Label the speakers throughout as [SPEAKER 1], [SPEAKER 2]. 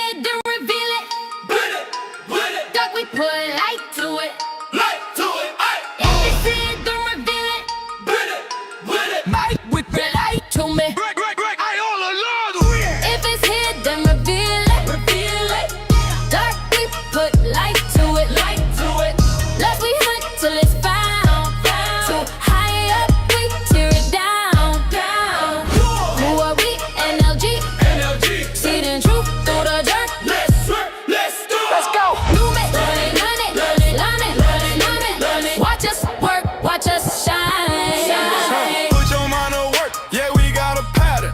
[SPEAKER 1] hid, then reveal it. Duck, we put light to it. If it's hid, then reveal it. Might whip it light to me. If it's hid, then reveal it. Duck, we put light to it. Love, we hunt till it's found. Too high up, we tear it down. Who are we? NLG. Seed and truth through the dirt. Let's go. Loom it, learn it. Watch us work, watch us shine.
[SPEAKER 2] Put your mind to work, yeah, we got a pattern.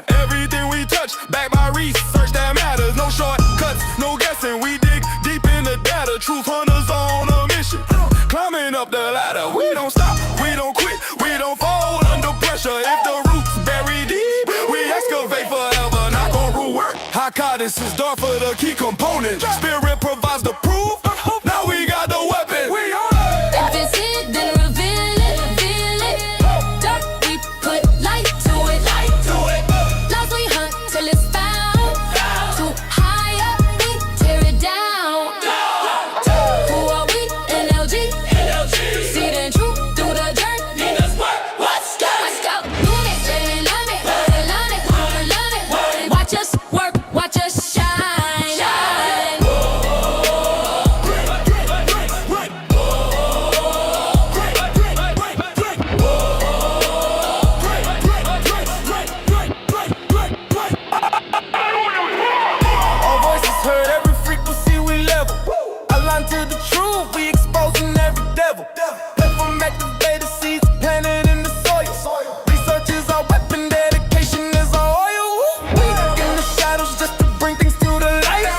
[SPEAKER 2] Everything we touch, back by research that matters. No shortcuts, no guessing. We dig deep in the data. Truth hunters on a mission. Climbing up the ladder. We don't stop, we don't quit, we don't fold under pressure. If the roots buried deep, we excavate forever. Not gon' rule work. High cadence is dark for the key component. Spirit provides the proof. Now we got the weapon. We on it.
[SPEAKER 1] If it's hid, then reveal it. Duck, we put light to it. Lost, we hunt till it's found. Too high up, we tear it down. Who are we? NLG. Seed and truth through the dirt. Let's go. Loom it, learn it. Watch us work, watch us shine.
[SPEAKER 2] Our voices heard, every frequency we level. Align to the truth, we exposing every devil. Platform activated, seeds planted in the soil. Research is our weapon, dedication is our oil. We in the shadows just to bring things to the light.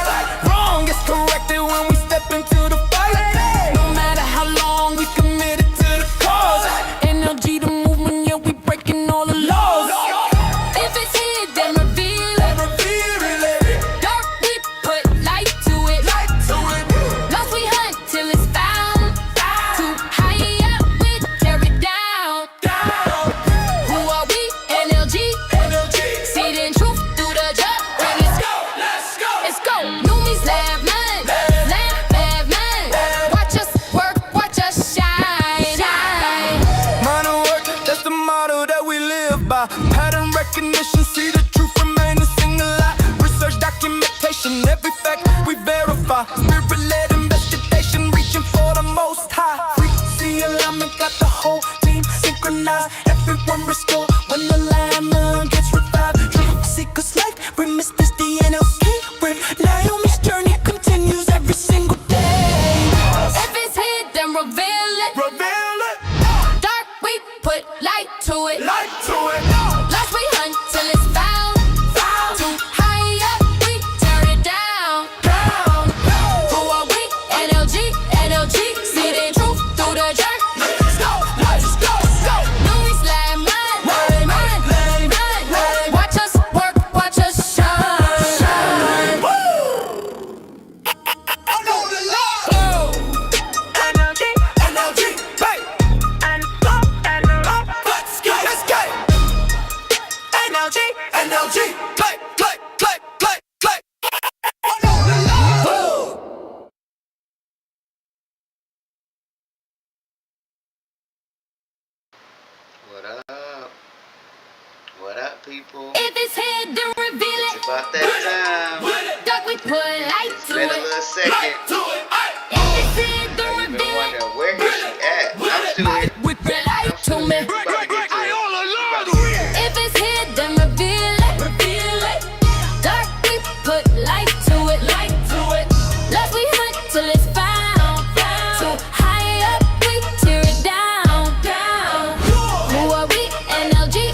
[SPEAKER 2] Wrong gets corrected when we step into the fight. No matter how long we committed to the cause. NLG the movement, yeah, we breaking all the laws.
[SPEAKER 1] If it's hid, then reveal it. Dark, we put light to it. Lost, we hunt till it's found. Too high up, we tear it down. Who are we? NLG. Seed and truth through the dirt. Let's go. NAOMI'S lab man. Watch us work, watch us shine.
[SPEAKER 2] Mind of work, that's the motto that we live by. Pattern recognition, see the truth remain a single lie. Research documentation, every fact we verify. Spirit-led investigation, reaching for the most high. Frequency alignment, got the whole team synchronized. Everyone restored when the alignment gets revived. Truth seekers life, we miss this DNA secret. NAOMI'S journey continues every single day.
[SPEAKER 1] If it's hid, then reveal it. Dark, we put light to it. Lost, we hunt till it's found. Too high up, we tear it down. Who are we? NLG. Seed and truth through the dirt. Let's go. NAOMI'S lab man. Watch us work, watch us shine.
[SPEAKER 2] NLG, hey. Let's go. NLG, play.
[SPEAKER 3] What up, people?
[SPEAKER 1] If it's hid, then reveal
[SPEAKER 3] It's
[SPEAKER 1] it.
[SPEAKER 3] about that time.
[SPEAKER 1] Duck, we put light
[SPEAKER 3] It's
[SPEAKER 1] to
[SPEAKER 3] been a
[SPEAKER 1] it.
[SPEAKER 3] little second.
[SPEAKER 1] If it's hid, then
[SPEAKER 3] You've been
[SPEAKER 1] reveal it.
[SPEAKER 3] wondering where is she at? I'm still here.
[SPEAKER 1] Whip it light to me.
[SPEAKER 3] About to get to it.
[SPEAKER 1] If it's hid, then reveal it. Dark, we put light to it. Love, we hunt till it's found. Too high up, we tear it down. Who are we? NLG.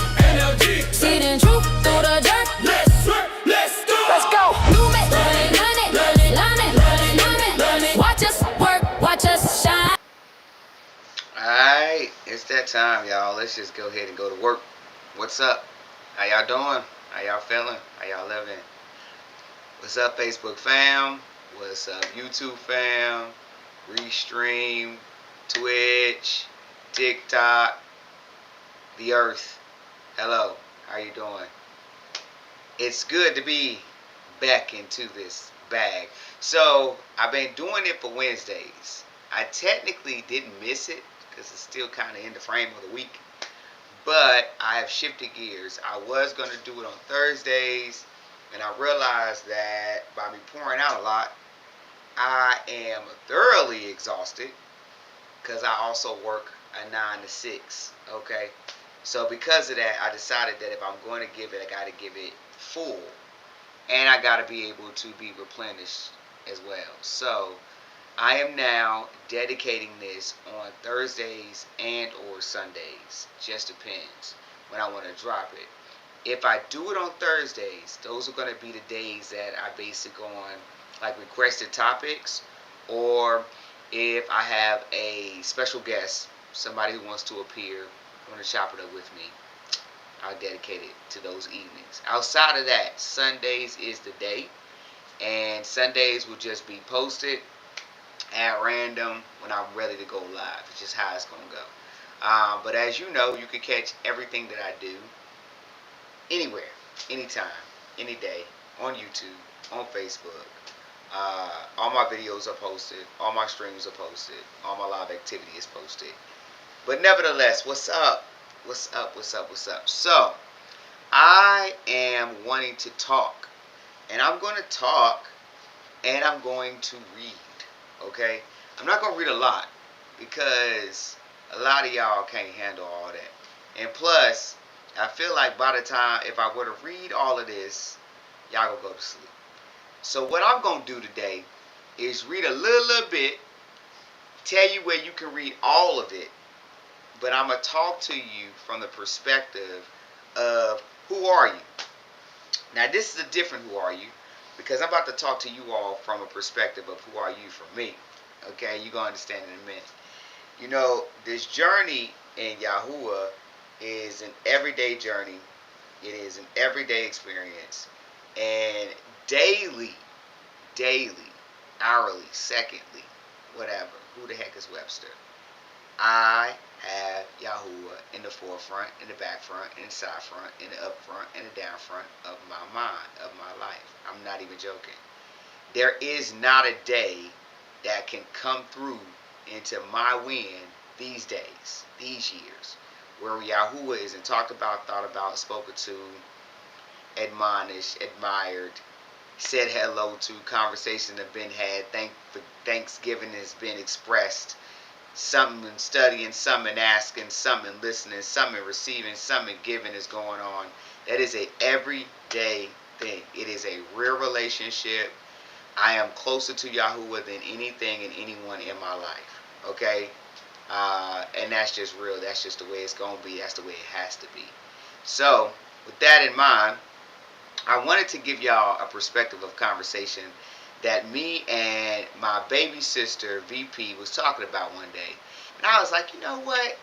[SPEAKER 1] Seed and truth through the dirt. Let's go. Loom it, learn it. Watch us work, watch us shine.
[SPEAKER 3] Alright, it's that time, y'all. Let's just go ahead and go to work. What's up? How y'all doing? How y'all feeling? How y'all living? What's up, Facebook fam? What's up, YouTube fam? Restream, Twitch, TikTok, the earth. Hello, how you doing? It's good to be back into this bag. So I've been doing it for Wednesdays. I technically didn't miss it because it's still kind of in the frame of the week. But I have shifted gears. I was going to do it on Thursdays, and I realized that by me pouring out a lot, I am thoroughly exhausted because I also work a 9 to 6. Okay, so because of that, I decided that if I'm going to give it, I got to give it full, and I got to be able to be replenished as well. So I am now dedicating this on Thursdays and or Sundays. Just depends when I want to drop it. If I do it on Thursdays, those are going to be the days that I base it on like requested topics, or if I have a special guest, somebody who wants to appear, want to chop it up with me, I'll dedicate it to those evenings. Outside of that, Sundays is the day, and Sundays will just be posted at random when I'm ready to go live. It's just how it's going to go. But as you know, you can catch everything that I do anywhere, anytime, any day, on YouTube, on Facebook. All my videos are posted. All my streams are posted. All my live activity is posted. But nevertheless, what's up? What's up? What's up? What's up? So, I am wanting to talk. And I'm going to talk, and I'm going to read. Okay? I'm not going to read a lot because a lot of y'all can't handle all that. And plus, I feel like by the time, if I were to read all of this, y'all gonna go to sleep. So what I'm going to do today is read a little bit, tell you where you can read all of it, but I'm going to talk to you from the perspective of who are you. Now this is a different who are you, because I'm about to talk to you all from a perspective of who are you for me. Okay, you're going to understand in a minute. You know, this journey in Yahuwah is an everyday journey. It is an everyday experience. And daily, hourly, secondly, whatever, who the heck is Webster? I have Yahuwah in the forefront, in the back front, in the side front, in the up front, and the down front of my mind, of my life. I'm not even joking. There is not a day that can come through into my win these days, these years, where Yahuwah isn't talked about, thought about, spoken to, admonished, admired, said hello to, conversation have been had, thanksgiving has been expressed, something in studying, something in asking, something in listening, something in receiving, something in giving is going on. That is a everyday thing. It is a real relationship. I am closer to Yahuwah than anything and anyone in my life. Okay? And that's just real. That's just the way it's going to be. That's the way it has to be. So, with that in mind, I wanted to give y'all a perspective of conversation that me and my baby sister, VP, was talking about one day. And I was like, you know what?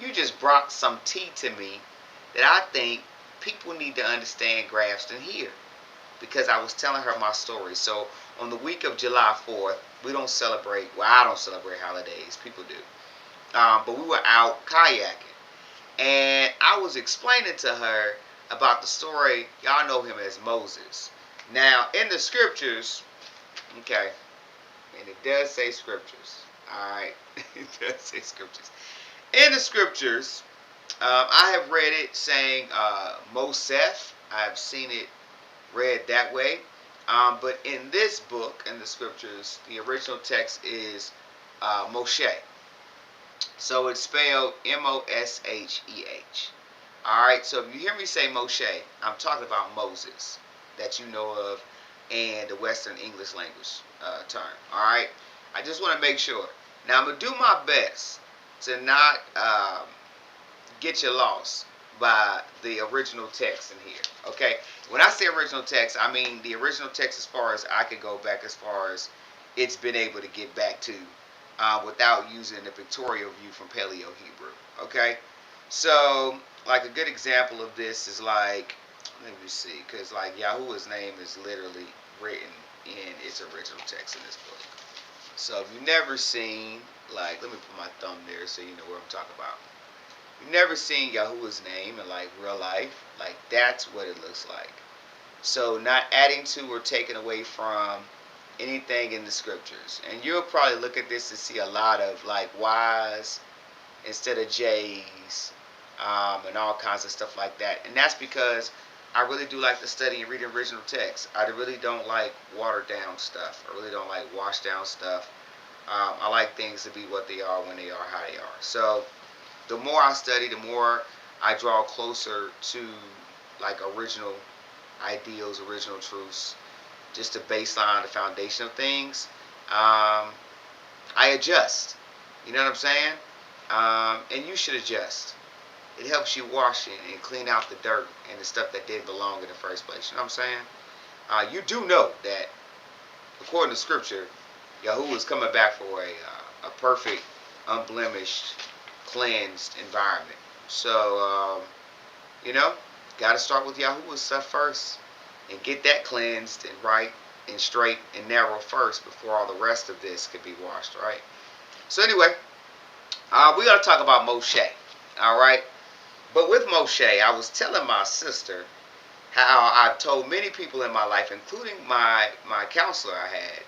[SPEAKER 3] You just brought some tea to me that I think people need to understand, grasp, and hear. Because I was telling her my story. So, on the week of July 4th, we don't celebrate, well, I don't celebrate holidays. People do. But we were out kayaking. And I was explaining to her about the story. Y'all know him as Moses. Now, in the scriptures, okay, and it does say scriptures, alright, it does say scriptures. In the scriptures, I have read it saying Mosef. I have seen it read that way. But in this book, in the scriptures, the original text is Moshe. So it's spelled M-O-S-H-E-H. Alright, so if you hear me say Moshe, I'm talking about Moses, that you know of, and the Western English language term. Alright, I just want to make sure. Now I'm going to do my best to not get you lost by the original text in here. Okay, when I say original text, I mean the original text as far as I could go back, as far as it's been able to get back to, without using the pictorial view from Paleo Hebrew. Okay, so like a good example of this is like, let me see, because like Yahuwah's name is literally written in its original text in this book. So if you've never seen, like, let me put my thumb there so you know what I'm talking about. You've never seen Yahuwah's name in like real life, like that's what it looks like. So not adding to or taking away from anything in the scriptures. And you'll probably look at this to see a lot of like Y's instead of J's, and all kinds of stuff like that. And that's because I really do like to study and read original text. I really don't like watered down stuff. I really don't like washed down stuff. I like things to be what they are, when they are, how they are. So the more I study, the more I draw closer to like original ideals, original truths, just the baseline, the foundation of things. I adjust. You know what I'm saying? And you should adjust. It helps you wash it and clean out the dirt and the stuff that didn't belong in the first place. You know what I'm saying? You do know that, according to Scripture, Yahuwah is coming back for a perfect, unblemished, cleansed environment. So, got to start with Yahuwah's stuff first and get that cleansed and right and straight and narrow first before all the rest of this could be washed, right? So anyway, we got to talk about Moshe, all right? But with Moshe, I was telling my sister how I've told many people in my life, including my counselor I had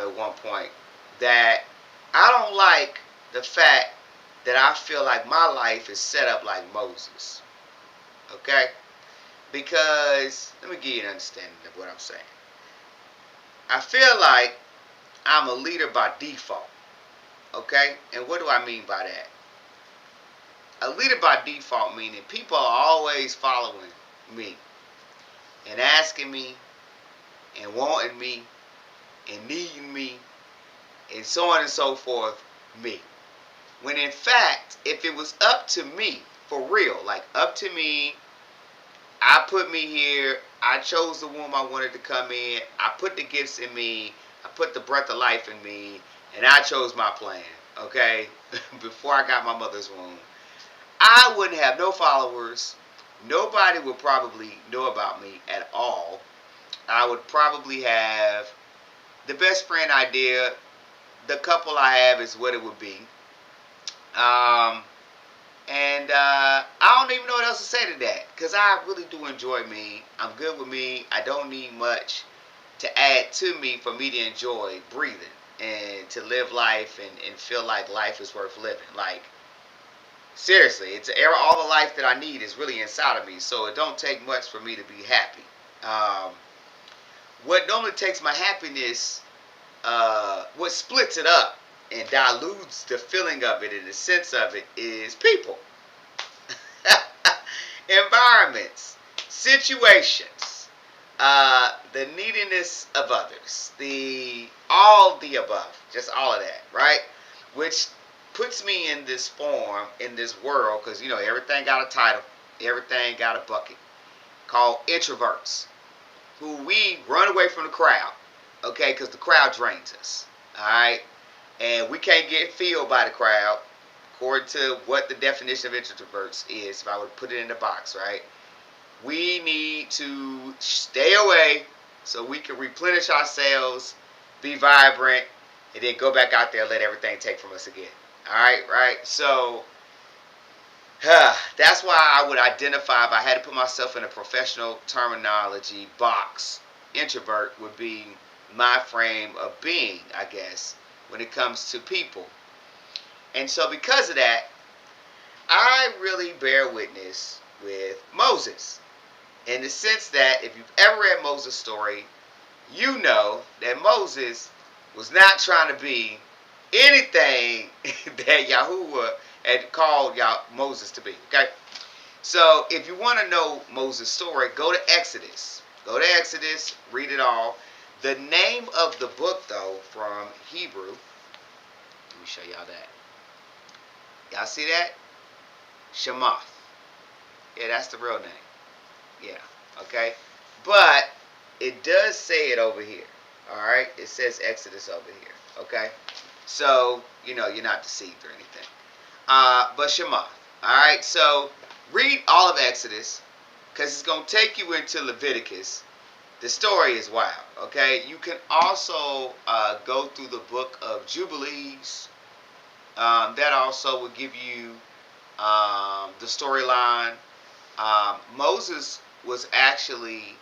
[SPEAKER 3] at one point, that I don't like the fact that I feel like my life is set up like Moses. Okay? Because, let me give you an understanding of what I'm saying. I feel like I'm a leader by default. Okay? And what do I mean by that? A leader by default meaning people are always following me and asking me and wanting me and needing me and so on and so forth, me. When in fact, if it was up to me, for real, like up to me, I put me here, I chose the womb I wanted to come in, I put the gifts in me, I put the breath of life in me, and I chose my plan, okay? Before I got my mother's womb. I wouldn't have no followers. Nobody would probably know about me at all. I would probably have the best friend idea. The couple I have is what it would be. I don't even know what else to say to that, because I really do enjoy me. I'm good with me. I don't need much to add to me for me to enjoy breathing and to live life and feel like life is worth living. Like, seriously, it's all the life that I need is really inside of me, so it don't take much for me to be happy. What normally takes my happiness, what splits it up and dilutes the feeling of it and the sense of it is people, environments, situations, the neediness of others, all the above, just all of that, right? Which puts me in this form, in this world, because, everything got a title, everything got a bucket, called introverts, who we run away from the crowd, okay, because the crowd drains us, all right? And we can't get filled by the crowd, according to what the definition of introverts is, if I would put it in the box, right? We need to stay away so we can replenish ourselves, be vibrant, and then go back out there and let everything take from us again. Alright, right? So, that's why I would identify, if I had to put myself in a professional terminology box, introvert would be my frame of being, I guess, when it comes to people. And so because of that, I really bear witness with Moses. In the sense that if you've ever read Moses' story, you know that Moses was not trying to be anything that Yahuwah had called Moses to be. Okay? So if you want to know Moses' story, go to Exodus. Go to Exodus, read it all. The name of the book, though, from Hebrew, let me show y'all that. Y'all see that? Shemath. Yeah, that's the real name. Yeah, okay? But it does say it over here. Alright? It says Exodus over here. Okay? So, you're not deceived or anything. But Shemath. Alright? So, read all of Exodus, because it's going to take you into Leviticus. The story is wild. Okay? You can also go through the book of Jubilees. That also will give you the storyline. Moses was actually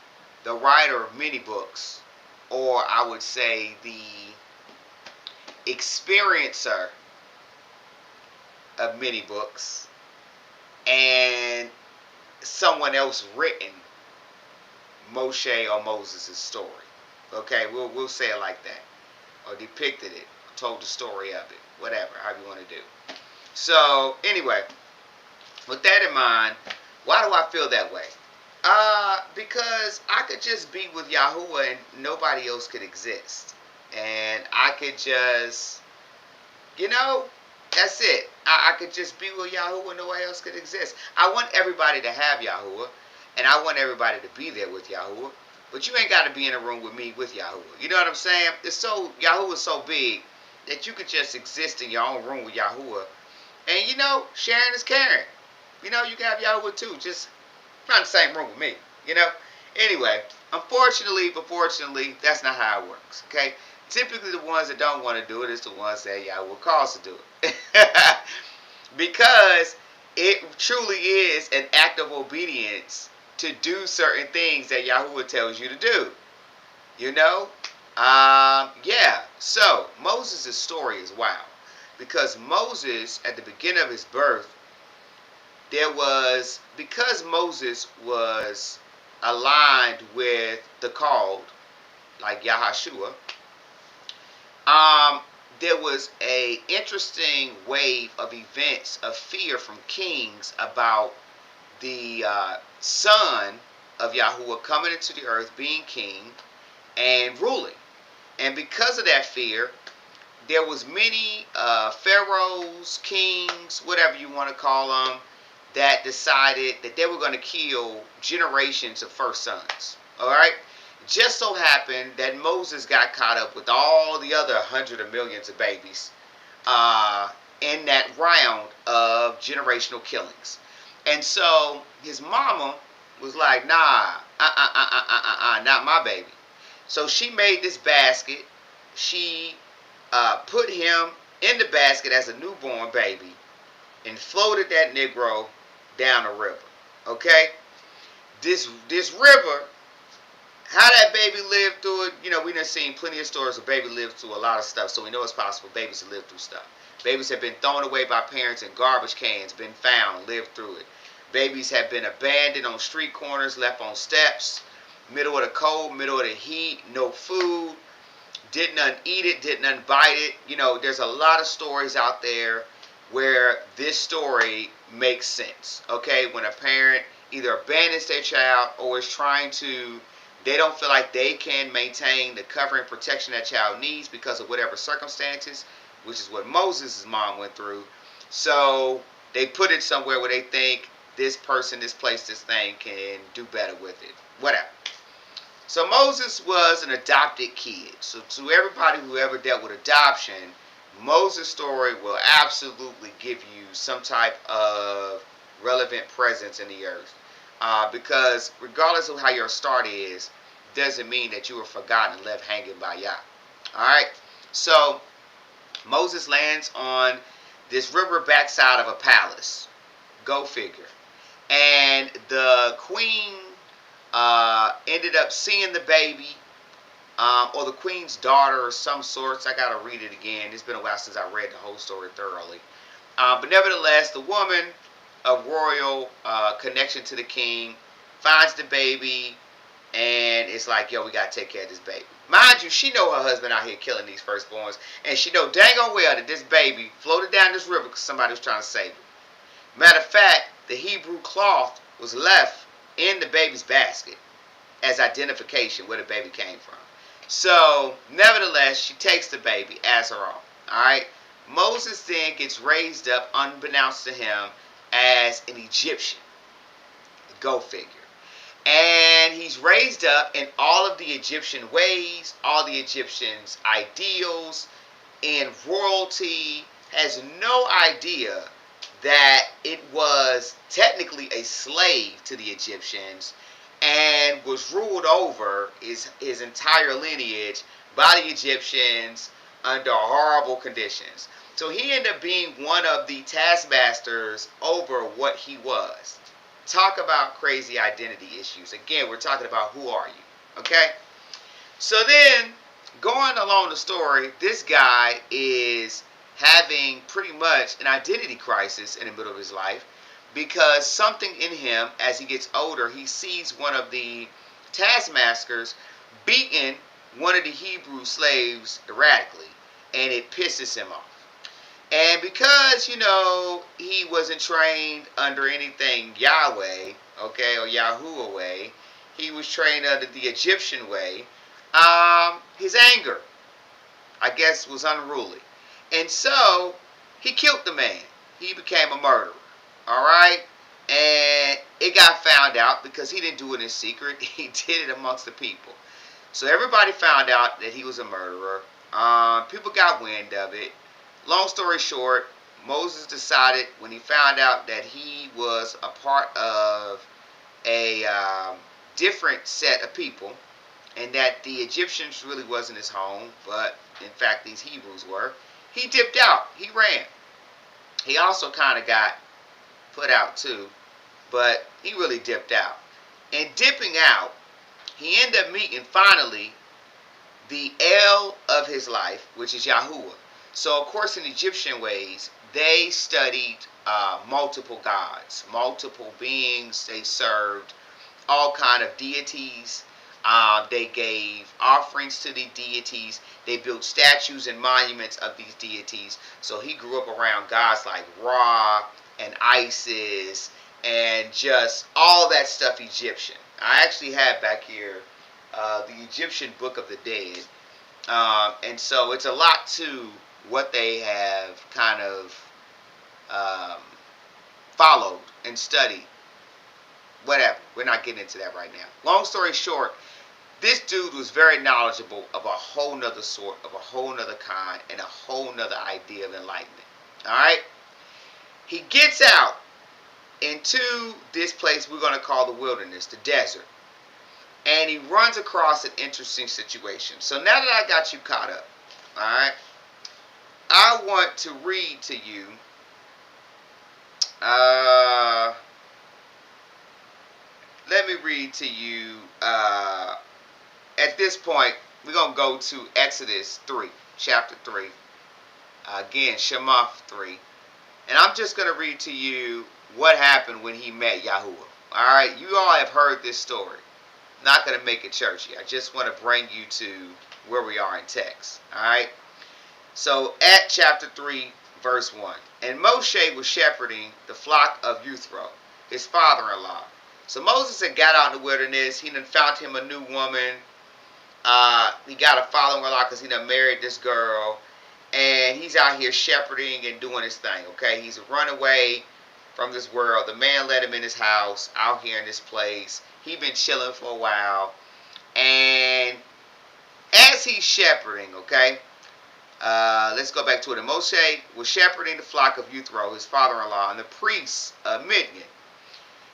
[SPEAKER 3] the writer of many books, or I would say the experiencer of many books, and someone else written Moshe or Moses' story. Okay, we'll say it like that, or depicted it, told the story of it, whatever, however you want to do. So anyway, with that in mind, why do I feel that way? Because I could just be with Yahuwah and nobody else could exist, and I could just, that's it. I could just be with Yahuwah and nobody else could exist. I want everybody to have Yahuwah, and I want everybody to be there with Yahuwah. But you ain't got to be in a room with me with Yahuwah. You know what I'm saying? Yahuwah is so big that you could just exist in your own room with Yahuwah. And sharing is caring. You can have Yahuwah too. Just not in the same room with me. Anyway, unfortunately, but fortunately, that's not how it works. Okay? Typically, the ones that don't want to do it is the ones that Yahuwah calls to do it. Because it truly is an act of obedience to do certain things that Yahuwah tells you to do. Yeah. So, Moses' story is wild. Because Moses, at the beginning of his birth, because Moses was aligned with the called, like Yahashua, there was a interesting wave of events of fear from kings about the son of Yahuwah coming into the earth, being king and ruling. And because of that fear, there was many pharaohs, kings, whatever you want to call them, that decided that they were going to kill generations of first sons. All right? Just so happened that Moses got caught up with all the other hundreds of millions of babies in that round of generational killings. And so his mama was like, nah, not my baby. So she made this basket. She put him in the basket as a newborn baby and floated that Negro down the river. Okay? This river, how that baby lived through it, we done seen plenty of stories of baby lived through a lot of stuff, so we know it's possible babies to live through stuff. Babies have been thrown away by parents in garbage cans, been found, lived through it. Babies have been abandoned on street corners, left on steps, middle of the cold, middle of the heat, no food, didn't none eat it, didn't none bite it. There's a lot of stories out there where this story makes sense, okay? When a parent either abandons their child or is they don't feel like they can maintain the cover and protection that child needs because of whatever circumstances, which is what Moses' mom went through. So they put it somewhere where they think this person, this place, this thing can do better with it. Whatever. So Moses was an adopted kid. So to everybody who ever dealt with adoption, Moses' story will absolutely give you some type of relevant presence in the earth. Because regardless of how your start is, doesn't mean that you were forgotten and left hanging by Yah. Alright? So, Moses lands on this river backside of a palace. Go figure. And the queen ended up seeing the baby, or the queen's daughter or some sorts. I gotta read it again. It's been a while since I read the whole story thoroughly. But nevertheless, the woman of royal connection to the king finds the baby, and it's like, yo, we gotta take care of this baby. Mind you, she know her husband out here killing these firstborns, and she know dang on well that this baby floated down this river because somebody was trying to save it. Matter of fact, the Hebrew cloth was left in the baby's basket as identification where the baby came from. So, nevertheless, she takes the baby as her own. Alright? Moses then gets raised up, unbeknownst to him, as an Egyptian. Go figure. And he's raised up in all of the Egyptian ways, all the Egyptians' ideals, and royalty has no idea that it was technically a slave to the Egyptians and was ruled over his entire lineage by the Egyptians under horrible conditions. So he ended up being one of the taskmasters over what he was. Talk about crazy identity issues. Again, we're talking about who are you? Okay? So then, going along the story, this guy is having pretty much an identity crisis in the middle of his life because something in him, as he gets older, he sees one of the taskmasters beating one of the Hebrew slaves erratically, and it pisses him off. And because, he wasn't trained under anything Yahweh, okay, or Yahuwah way, he was trained under the Egyptian way, his anger, I guess, was unruly. And so, he killed the man. He became a murderer. Alright? And it got found out because he didn't do it in secret. He did it amongst the people. So everybody found out that he was a murderer. People got wind of it. Long story short, Moses decided when he found out that he was a part of a different set of people, and that the Egyptians really wasn't his home, but in fact these Hebrews were, he dipped out. He ran. He also kind of got put out too, but he really dipped out. And dipping out, he ended up meeting finally the El of his life, which is Yahuwah. So, of course, in Egyptian ways, they studied multiple gods, multiple beings. They served all kind of deities. They gave offerings to the deities. They built statues and monuments of these deities. So he grew up around gods like Ra and Isis and just all that stuff Egyptian. I actually have back here the Egyptian Book of the Dead. And so it's a lot to what they have kind of followed and studied. Whatever. We're not getting into that right now. Long story short, this dude was very knowledgeable of a whole nother sort, of a whole nother kind, and a whole nother idea of enlightenment. Alright? He gets out into this place we're going to call the wilderness, the desert. And he runs across an interesting situation. So now that I got you caught up, alright, I want to read to you let me read to you at this point, we're going to go to Exodus 3, chapter 3. Again, Shema 3. And I'm just going to read to you what happened when he met Yahuwah. Alright, you all have heard this story. Not going to make it churchy. I just want to bring you to where we are in text. Alright? So, at chapter 3, verse 1. And Moshe was shepherding the flock of Jethro, his father-in-law. So Moses had got out in the wilderness. He done found him a new woman. He got a father-in-law because he done married this girl. And he's out here shepherding and doing his thing. Okay? He's a runaway from this world. The man let him in his house out here in this place. He been chilling for a while. And as he's shepherding, okay, let's go back to it. And Moshe was shepherding the flock of Jethro, his father-in-law, and the priests of Midian.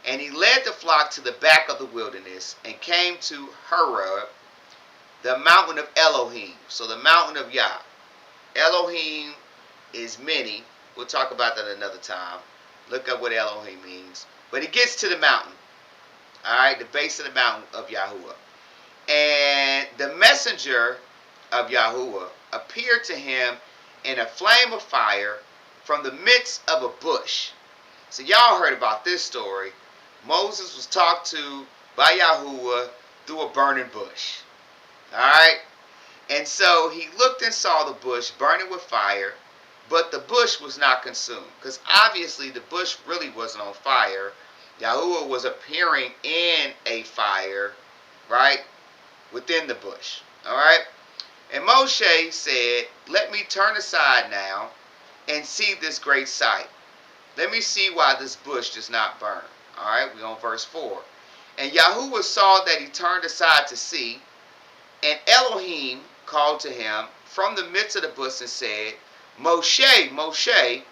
[SPEAKER 3] And he led the flock to the back of the wilderness and came to Horeb, the mountain of Elohim. So the mountain of Yah. Elohim is many. We'll talk about that another time. Look up what Elohim means. But he gets to the mountain. Alright, the base of the mountain of Yahuwah. And the messenger of Yahuwah appeared to him in a flame of fire from the midst of a bush. So y'all heard about this story. Moses was talked to by Yahuwah through a burning bush. Alright? And so he looked and saw the bush burning with fire, but the bush was not consumed. Because obviously the bush really wasn't on fire. Yahuwah was appearing in a fire, right, within the bush. Alright? And Moshe said, let me turn aside now and see this great sight. Let me see why this bush does not burn. Alright, we're on verse 4. And Yahuwah saw that he turned aside to see, and Elohim called to him from the midst of the bush and said, Moshe, Moshe.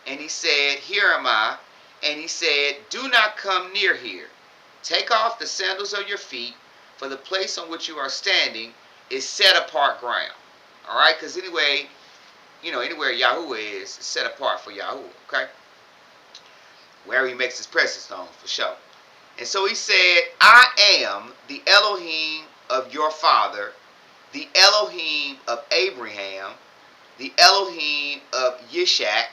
[SPEAKER 3] And he said, here am I. And he said, do not come near here. Take off the sandals of your feet, for the place on which you are standing is set apart ground. Alright, because anyway, anywhere Yahuwah is set apart for Yahuwah, okay? Where he makes his presence known, for sure. And so he said, I am the Elohim of your father, the Elohim of Abraham, the Elohim of Yishak,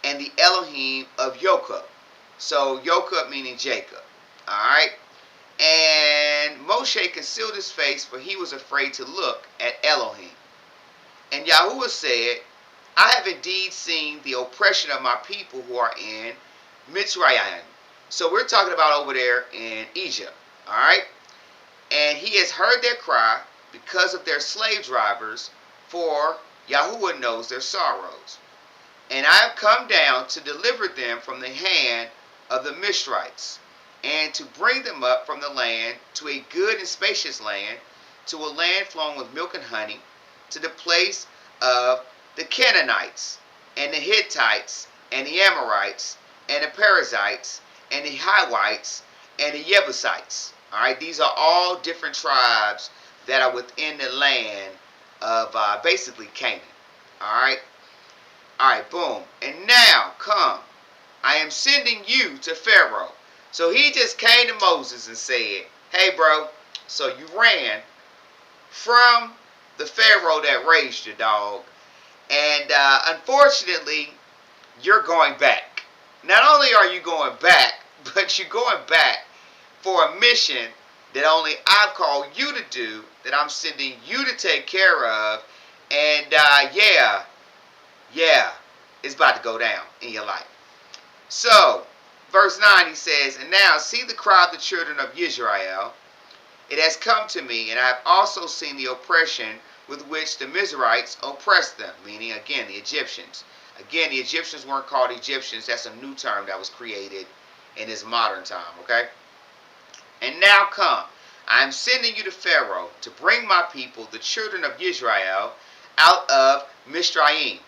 [SPEAKER 3] and the Elohim of Jacob. So Jacob meaning Jacob. Alright? And Moshe concealed his face, for he was afraid to look at Elohim. And Yahuwah said, I have indeed seen the oppression of my people who are in Mitzrayim. So we're talking about over there in Egypt. Alright? And he has heard their cry because of their slave drivers, for Yahuwah knows their sorrows. And I have come down to deliver them from the hand of the Mishrites, and to bring them up from the land to a good and spacious land, to a land flowing with milk and honey, to the place of the Canaanites, and the Hittites, and the Amorites, and the Perizzites, and the Hivites, and the Jebusites. Alright, these are all different tribes that are within the land of basically Canaan. Alright? Alright, boom. And now, come, I am sending you to Pharaoh. So he just came to Moses and said, hey bro, so you ran from the Pharaoh that raised you, dog. And unfortunately, you're going back. Not only are you going back, but you're going back for a mission that only I've called you to do, that I'm sending you to take care of. And yeah, it's about to go down in your life. So, verse 9, he says, and now see the cry of the children of Israel. It has come to me, and I have also seen the oppression with which the Mizrahites oppressed them, meaning, again, the Egyptians. Again, the Egyptians weren't called Egyptians. That's a new term that was created in this modern time, okay? And now come, I am sending you to Pharaoh to bring my people, the children of Israel, out of Mizraim.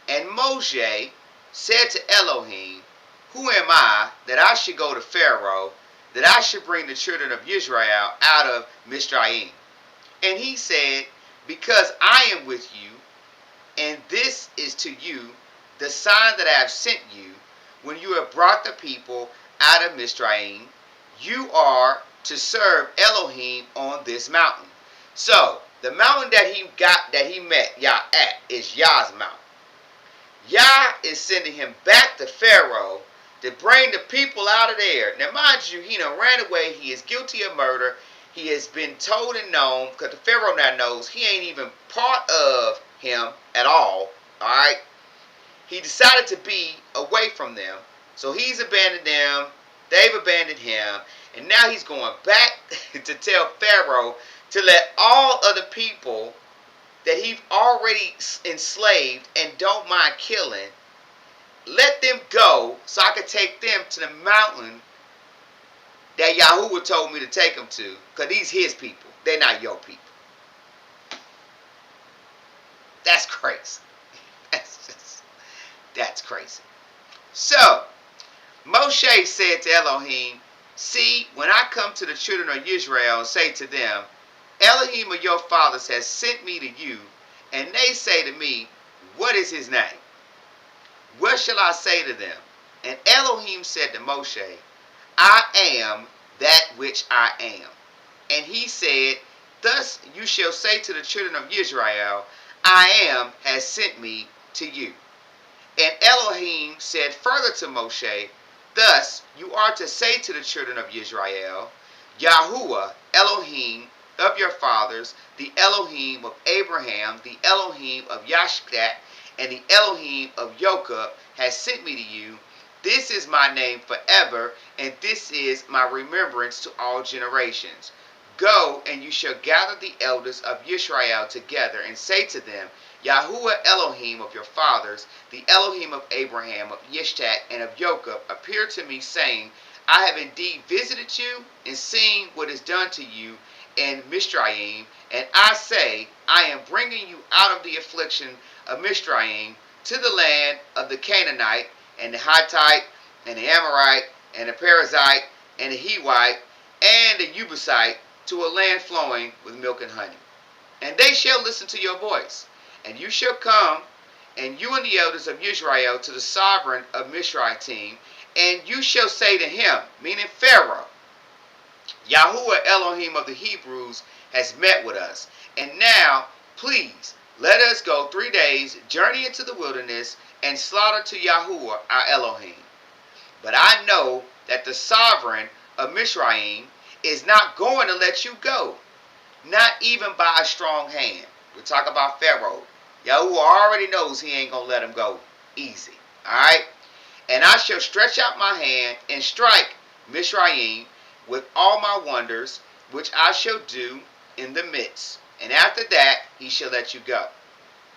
[SPEAKER 3] And Moshe said to Elohim, who am I that I should go to Pharaoh, that I should bring the children of Israel out of Mizraim? And he said, because I am with you, and this is to you the sign that I have sent you, when you have brought the people out of Mizraim, you are to serve Elohim on this mountain. So, the mountain that he met Yah at is Yah's mountain. Yah is sending him back to Pharaoh to bring the people out of there. Now, mind you, he done ran away. He is guilty of murder. He has been told and known, because the Pharaoh now knows he ain't even part of him at all. Alright? He decided to be away from them. So he's abandoned them. They've abandoned him. And now he's going back to tell Pharaoh to let all of the people that he's already enslaved and don't mind killing, let them go so I can take them to the mountain that Yahuwah told me to take them to, because these his people. They're not your people. That's crazy. That's crazy. So, Moshe said to Elohim, see, when I come to the children of Israel and say to them, Elohim of your fathers has sent me to you, and they say to me, what is his name? What shall I say to them? And Elohim said to Moshe, I am that which I am. And he said, thus you shall say to the children of Israel, I am has sent me to you. And Elohim said further to Moshe, thus you are to say to the children of Israel, Yahuwah, Elohim of your fathers, the Elohim of Abraham, the Elohim of Yashkat, and the Elohim of Jacob has sent me to you. This is my name forever, and this is my remembrance to all generations. Go, and you shall gather the elders of Israel together, and say to them, Yahuwah Elohim of your fathers, the Elohim of Abraham, of Yishtak, and of Jacob, appeared to me, saying, I have indeed visited you, and seen what is done to you in Mizraim, and I say, I am bringing you out of the affliction of Mizraim to the land of the Canaanite, and the Hittite, and the Amorite, and the Perizzite, and the Hivite, and the Jebusite, to a land flowing with milk and honey. And they shall listen to your voice. And you shall come, and you and the elders of Israel, to the sovereign of Mizraim, and you shall say to him, meaning Pharaoh, Yahuwah Elohim of the Hebrews has met with us. And now, please, let us go 3 days, journey into the wilderness, and slaughter to Yahuwah our Elohim. But I know that the sovereign of Mizraim is not going to let you go, not even by a strong hand. We talk about Pharaoh. Yahuwah already knows he ain't going to let him go easy. Alright? And I shall stretch out my hand and strike Mizraim with all my wonders, which I shall do in the midst. And after that he shall let you go.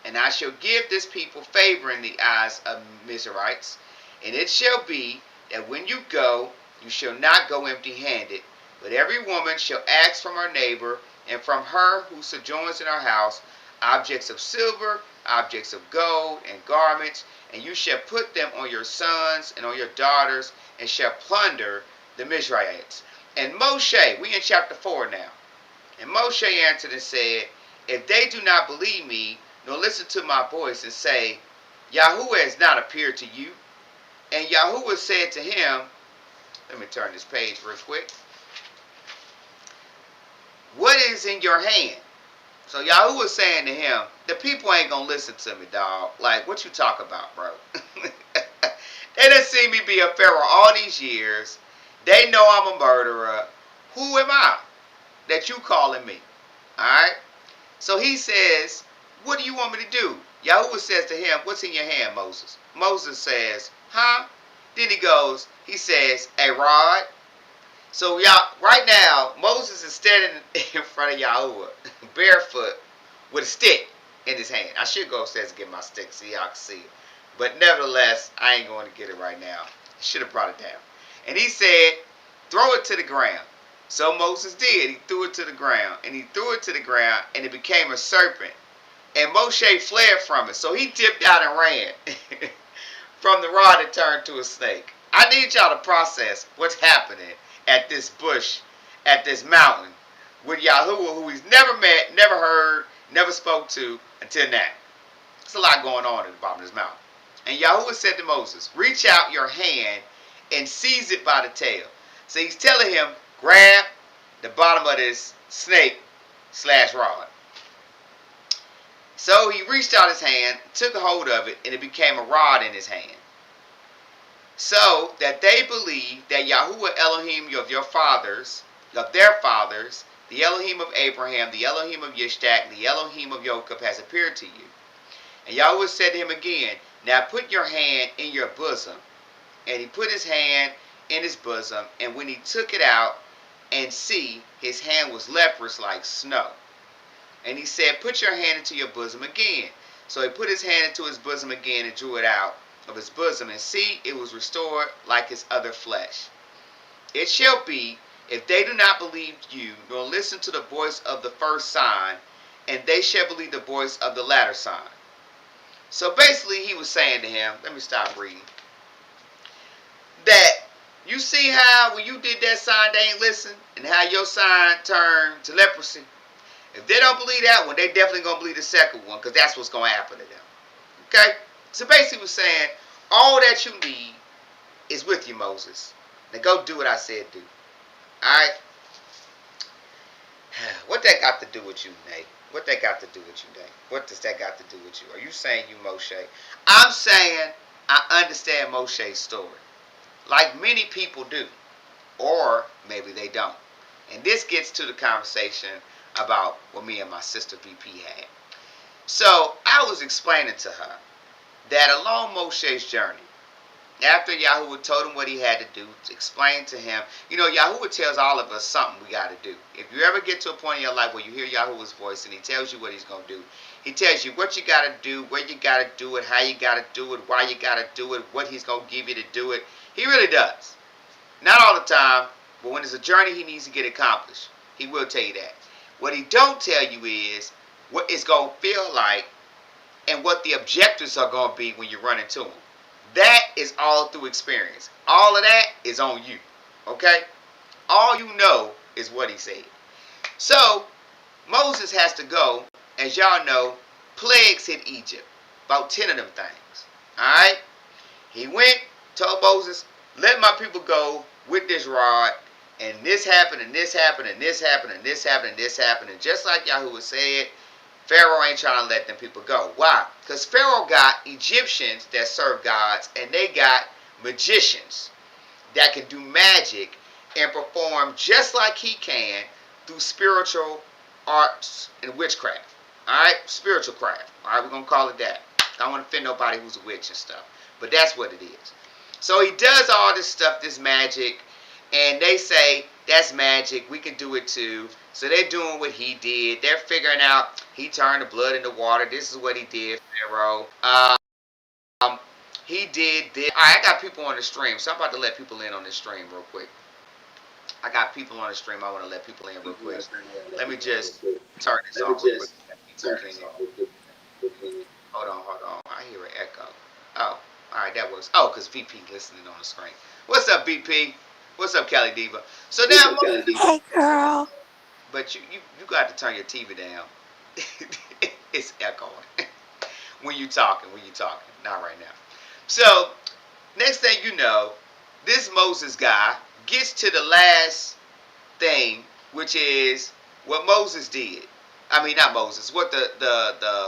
[SPEAKER 3] And I shall give this people favor in the eyes of Mizraimites. And it shall be that when you go, you shall not go empty-handed, but every woman shall ask from her neighbor and from her who sojourns in her house objects of silver, objects of gold, and garments, and you shall put them on your sons and on your daughters, and shall plunder the Mizraimites. And Moshe, we in chapter 4 now. And Moshe answered and said, if they do not believe me, nor listen to my voice, and say, Yahuwah has not appeared to you. And Yahuwah said to him, let me turn this page real quick. What is in your hand? So Yahuwah saying to him, the people ain't going to listen to me, dog. Like, what you talk about, bro? They done seen me be a pharaoh all these years. They know I'm a murderer. Who am I that you calling me? Alright? So he says, what do you want me to do? Yahuwah says to him, what's in your hand, Moses? Moses says, huh? Then he says, a rod. So y'all, right now, Moses is standing in front of Yahuwah, barefoot, with a stick in his hand. I should go upstairs and get my stick so y'all can see it. But nevertheless, I ain't going to get it right now. I should have brought it down. And he said, throw it to the ground. So Moses did. He threw it to the ground. And he threw it to the ground, and it became a serpent. And Moshe fled from it. So he dipped out and ran. From the rod, it turned to a snake. I need y'all to process what's happening at this bush, at this mountain, with Yahuwah, who he's never met, never heard, never spoke to until now. There's a lot going on at the bottom of this mountain. And Yahuwah said to Moses, reach out your hand and seize it by the tail. So he's telling him, grab the bottom of this snake/rod. So he reached out his hand, took a hold of it, and it became a rod in his hand. So that they believe that Yahuwah Elohim of your fathers, of their fathers, the Elohim of Abraham, the Elohim of Yishtach, the Elohim of Jacob has appeared to you. And Yahuwah said to him again, now put your hand in your bosom. And he put his hand in his bosom, and when he took it out, and see, his hand was leprous like snow. And he said, put your hand into your bosom again. So he put his hand into his bosom again and drew it out of his bosom, and see, it was restored like his other flesh. It shall be, if they do not believe you, nor listen to the voice of the first sign, and they shall believe the voice of the latter sign. So basically he was saying to him, let me stop reading, that you see how when you did that sign they ain't listen, and how your sign turned to leprosy. If they don't believe that one, they definitely going to believe the second one, because that's what's going to happen to them. Okay? So basically he was saying, all that you need is with you, Moses. Now go do what I said do. Alright? What that got to do with you, Nate? What that got to do with you, Nate? What does that got to do with you? Are you saying you Moshe? I'm saying I understand Moshe's story. Like many people do. Or maybe they don't. And this gets to the conversation about what me and my sister VP had. So I was explaining to her that along Moshe's journey, after Yahuwah told him what he had to do, to explain to him, you know, Yahuwah tells all of us something we got to do. If you ever get to a point in your life where you hear Yahuwah's voice and he tells you what he's going to do, he tells you what you got to do, where you got to do it, how you got to do it, why you got to do it, what he's going to give you to do it. He really does. Not all the time, but when it's a journey he needs to get accomplished, he will tell you that. What he don't tell you is what it's going to feel like and what the objectives are going to be when you run into him. That is all through experience. All of that is on you. Okay? All you know is what he said. So, Moses has to go. As y'all know, plagues hit Egypt. About 10 of them things. Alright? He went, told Moses, let my people go with this rod. And this happened, and this happened, and this happened, and this happened, and this happened. And just like Yahuwah said, Pharaoh ain't trying to let them people go. Why? Because Pharaoh got Egyptians that serve gods, and they got magicians that can do magic and perform just like he can through spiritual arts and witchcraft. Alright? Spiritual craft. Alright, we're going to call it that. I don't want to offend nobody who's a witch and stuff. But that's what it is. So he does all this stuff, this magic, and they say, that's magic, we can do it too. So they're doing what he did. They're figuring out, he turned the blood into water. This is what he did, Pharaoh. He did this. Alright, I got people on the stream, so I'm about to let people in on this stream real quick. I got people on the stream, I want to let people in real quick. Let me just turn this off real quick. Hold on. I hear an echo. Oh, alright, that works. Oh, because VP listening on the screen. What's up, VP? What's up, Kelly Diva? So now,
[SPEAKER 4] Hey, girl.
[SPEAKER 3] but you got to turn your TV down. It's echoing when you talking. Not right now. So next thing you know, this Moses guy gets to the last thing, which is what Moses did. I mean, not Moses. What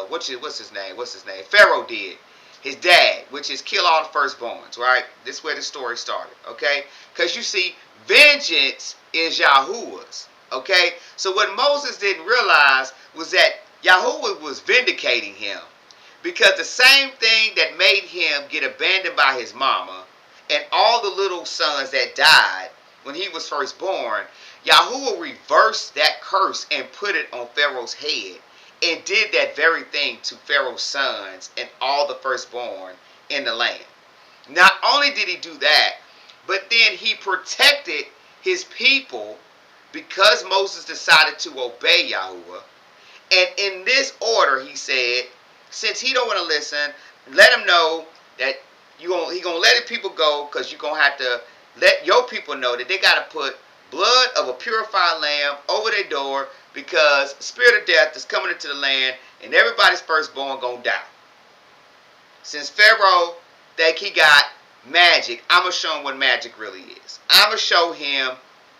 [SPEAKER 3] what's his name? Pharaoh did. His dad, which is kill all the firstborns, right? This is where the story started, okay? Because you see, vengeance is Yahuwah's, okay? So what Moses didn't realize was that Yahuwah was vindicating him. Because the same thing that made him get abandoned by his mama and all the little sons that died when he was first born, Yahuwah reversed that curse and put it on Pharaoh's head and did that very thing to Pharaoh's sons and all the firstborn in the land. Not only did he do that, but then he protected his people because Moses decided to obey Yahuwah. And in this order, he said, since he don't want to listen, let him know that he gonna let the people go, because you're going to have to let your people know that they got to put blood of a purified lamb over their door, because the spirit of death is coming into the land and everybody's firstborn gonna die. Since Pharaoh think he got magic, I'm gonna show him what magic really is. I'm gonna show him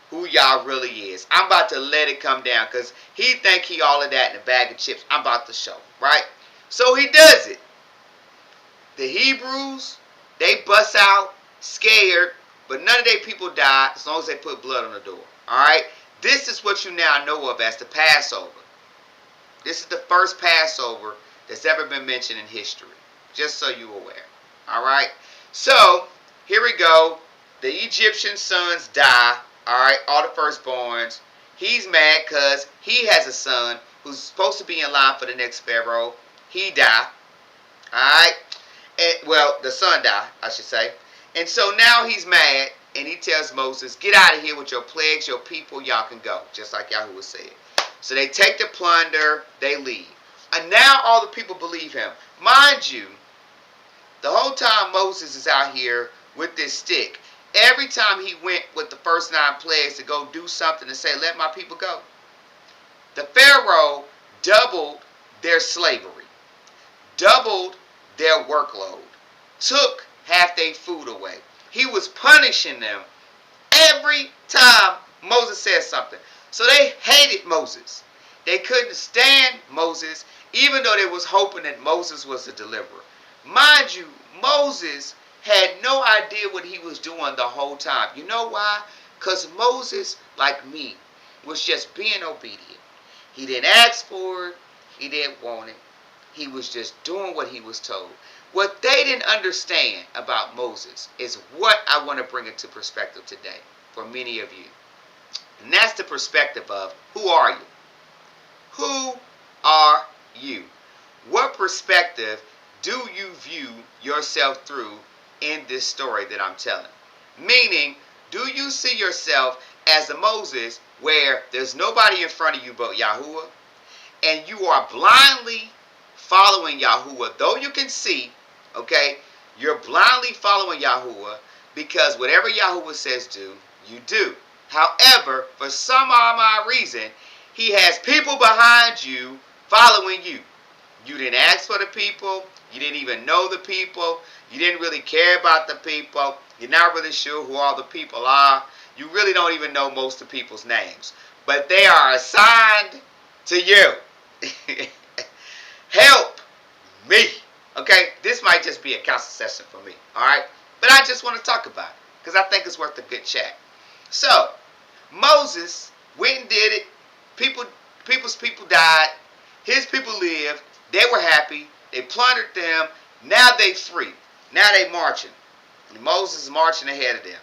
[SPEAKER 3] who y'all really is. I'm about to let it come down, because he think he all of that in a bag of chips. I'm about to show, right? So he does it. The Hebrews, they bust out scared, but none of their people died as long as they put blood on the door. Alright? This is what you now know of as the Passover. This is the first Passover that's ever been mentioned in history. Just so you're aware. Alright? So, here we go. The Egyptian sons die. Alright? All the firstborns. He's mad because he has a son who's supposed to be in line for the next Pharaoh. He died. Alright? Well, the son died, I should say. And so now he's mad, and he tells Moses, get out of here with your plagues, your people, y'all can go. Just like Yahuwah said. So they take the plunder, they leave. And now all the people believe him. Mind you, the whole time Moses is out here with this stick, every time he went with the first 9 plagues to go do something to say, let my people go, the Pharaoh doubled their slavery, doubled their workload, took half their food away. He was punishing them every time Moses said something. So they hated Moses. They couldn't stand Moses, even though they was hoping that Moses was the deliverer. Mind you, Moses had no idea what he was doing the whole time. You know why? Because Moses, like me, was just being obedient. He didn't ask for it. He didn't want it. He was just doing what he was told. What they didn't understand about Moses is what I want to bring into perspective today for many of you. And that's the perspective of, who are you? Who are you? What perspective do you view yourself through in this story that I'm telling? Meaning, do you see yourself as a Moses where there's nobody in front of you but Yahuwah, and you are blindly following Yahuwah, though you can see, okay, you're blindly following Yahuwah because whatever Yahuwah says do, you do. However, for some odd reason, he has people behind you following you. You didn't ask for the people. You didn't even know the people. You didn't really care about the people. You're not really sure who all the people are. You really don't even know most of people's names. But they are assigned to you. Help me. Okay? This might just be a counsel session for me. Alright? But I just want to talk about it. Because I think it's worth a good chat. So, Moses went and did it. People's people died. His people lived. They were happy. They plundered them. Now they free. Now they marching. And Moses is marching ahead of them.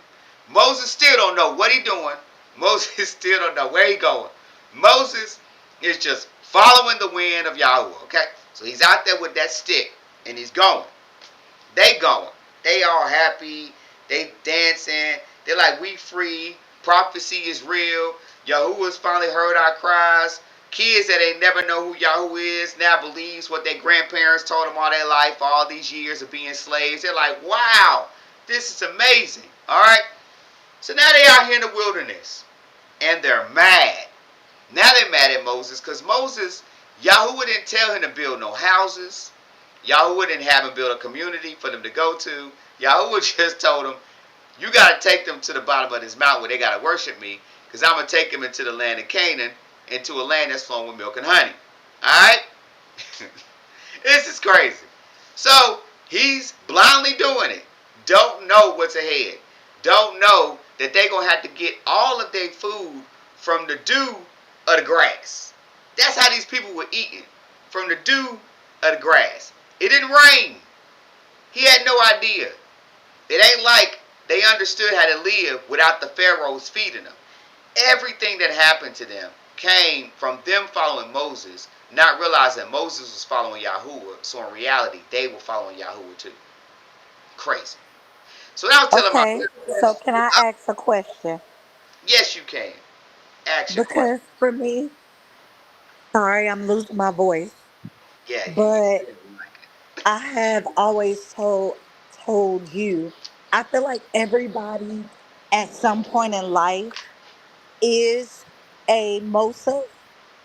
[SPEAKER 3] Moses still don't know what he doing. Moses still don't know where he going. Moses is just following the wind of Yahweh. Okay? So he's out there with that stick. And he's going. They going. They all happy. They dancing. They're like, we free. Prophecy is real. Yahuwah's finally heard our cries. Kids that ain't never know who Yahweh is now believes what their grandparents told them all their life, all these years of being slaves. They're like, wow, this is amazing. All right? So now they out here in the wilderness. And they're mad. Now they're mad at Moses because Moses, Yahuwah didn't tell him to build no houses. Yahuwah didn't have him build a community for them to go to. Yahuwah just told him, you got to take them to the bottom of this mountain where they got to worship me, because I'm going to take them into the land of Canaan, into a land that's flowing with milk and honey. Alright? This is crazy. So, he's blindly doing it. Don't know what's ahead. Don't know that they're going to have to get all of their food from the dew of the grass. That's how these people were eating. From the dew of the grass. It didn't rain. He had no idea. It ain't like they understood how to live without the pharaohs feeding them. Everything that happened to them came from them following Moses, not realizing Moses was following Yahuwah. So in reality, they were following Yahuwah too. Crazy. So now I'm telling my
[SPEAKER 4] Okay, so can I ask a question?
[SPEAKER 3] yes, you can. Ask your question.
[SPEAKER 4] Because for me, sorry, I'm losing my voice,
[SPEAKER 3] Yeah, you
[SPEAKER 4] but
[SPEAKER 3] feel me like it.
[SPEAKER 4] I have always told you, I feel like everybody at some point in life is a Mosif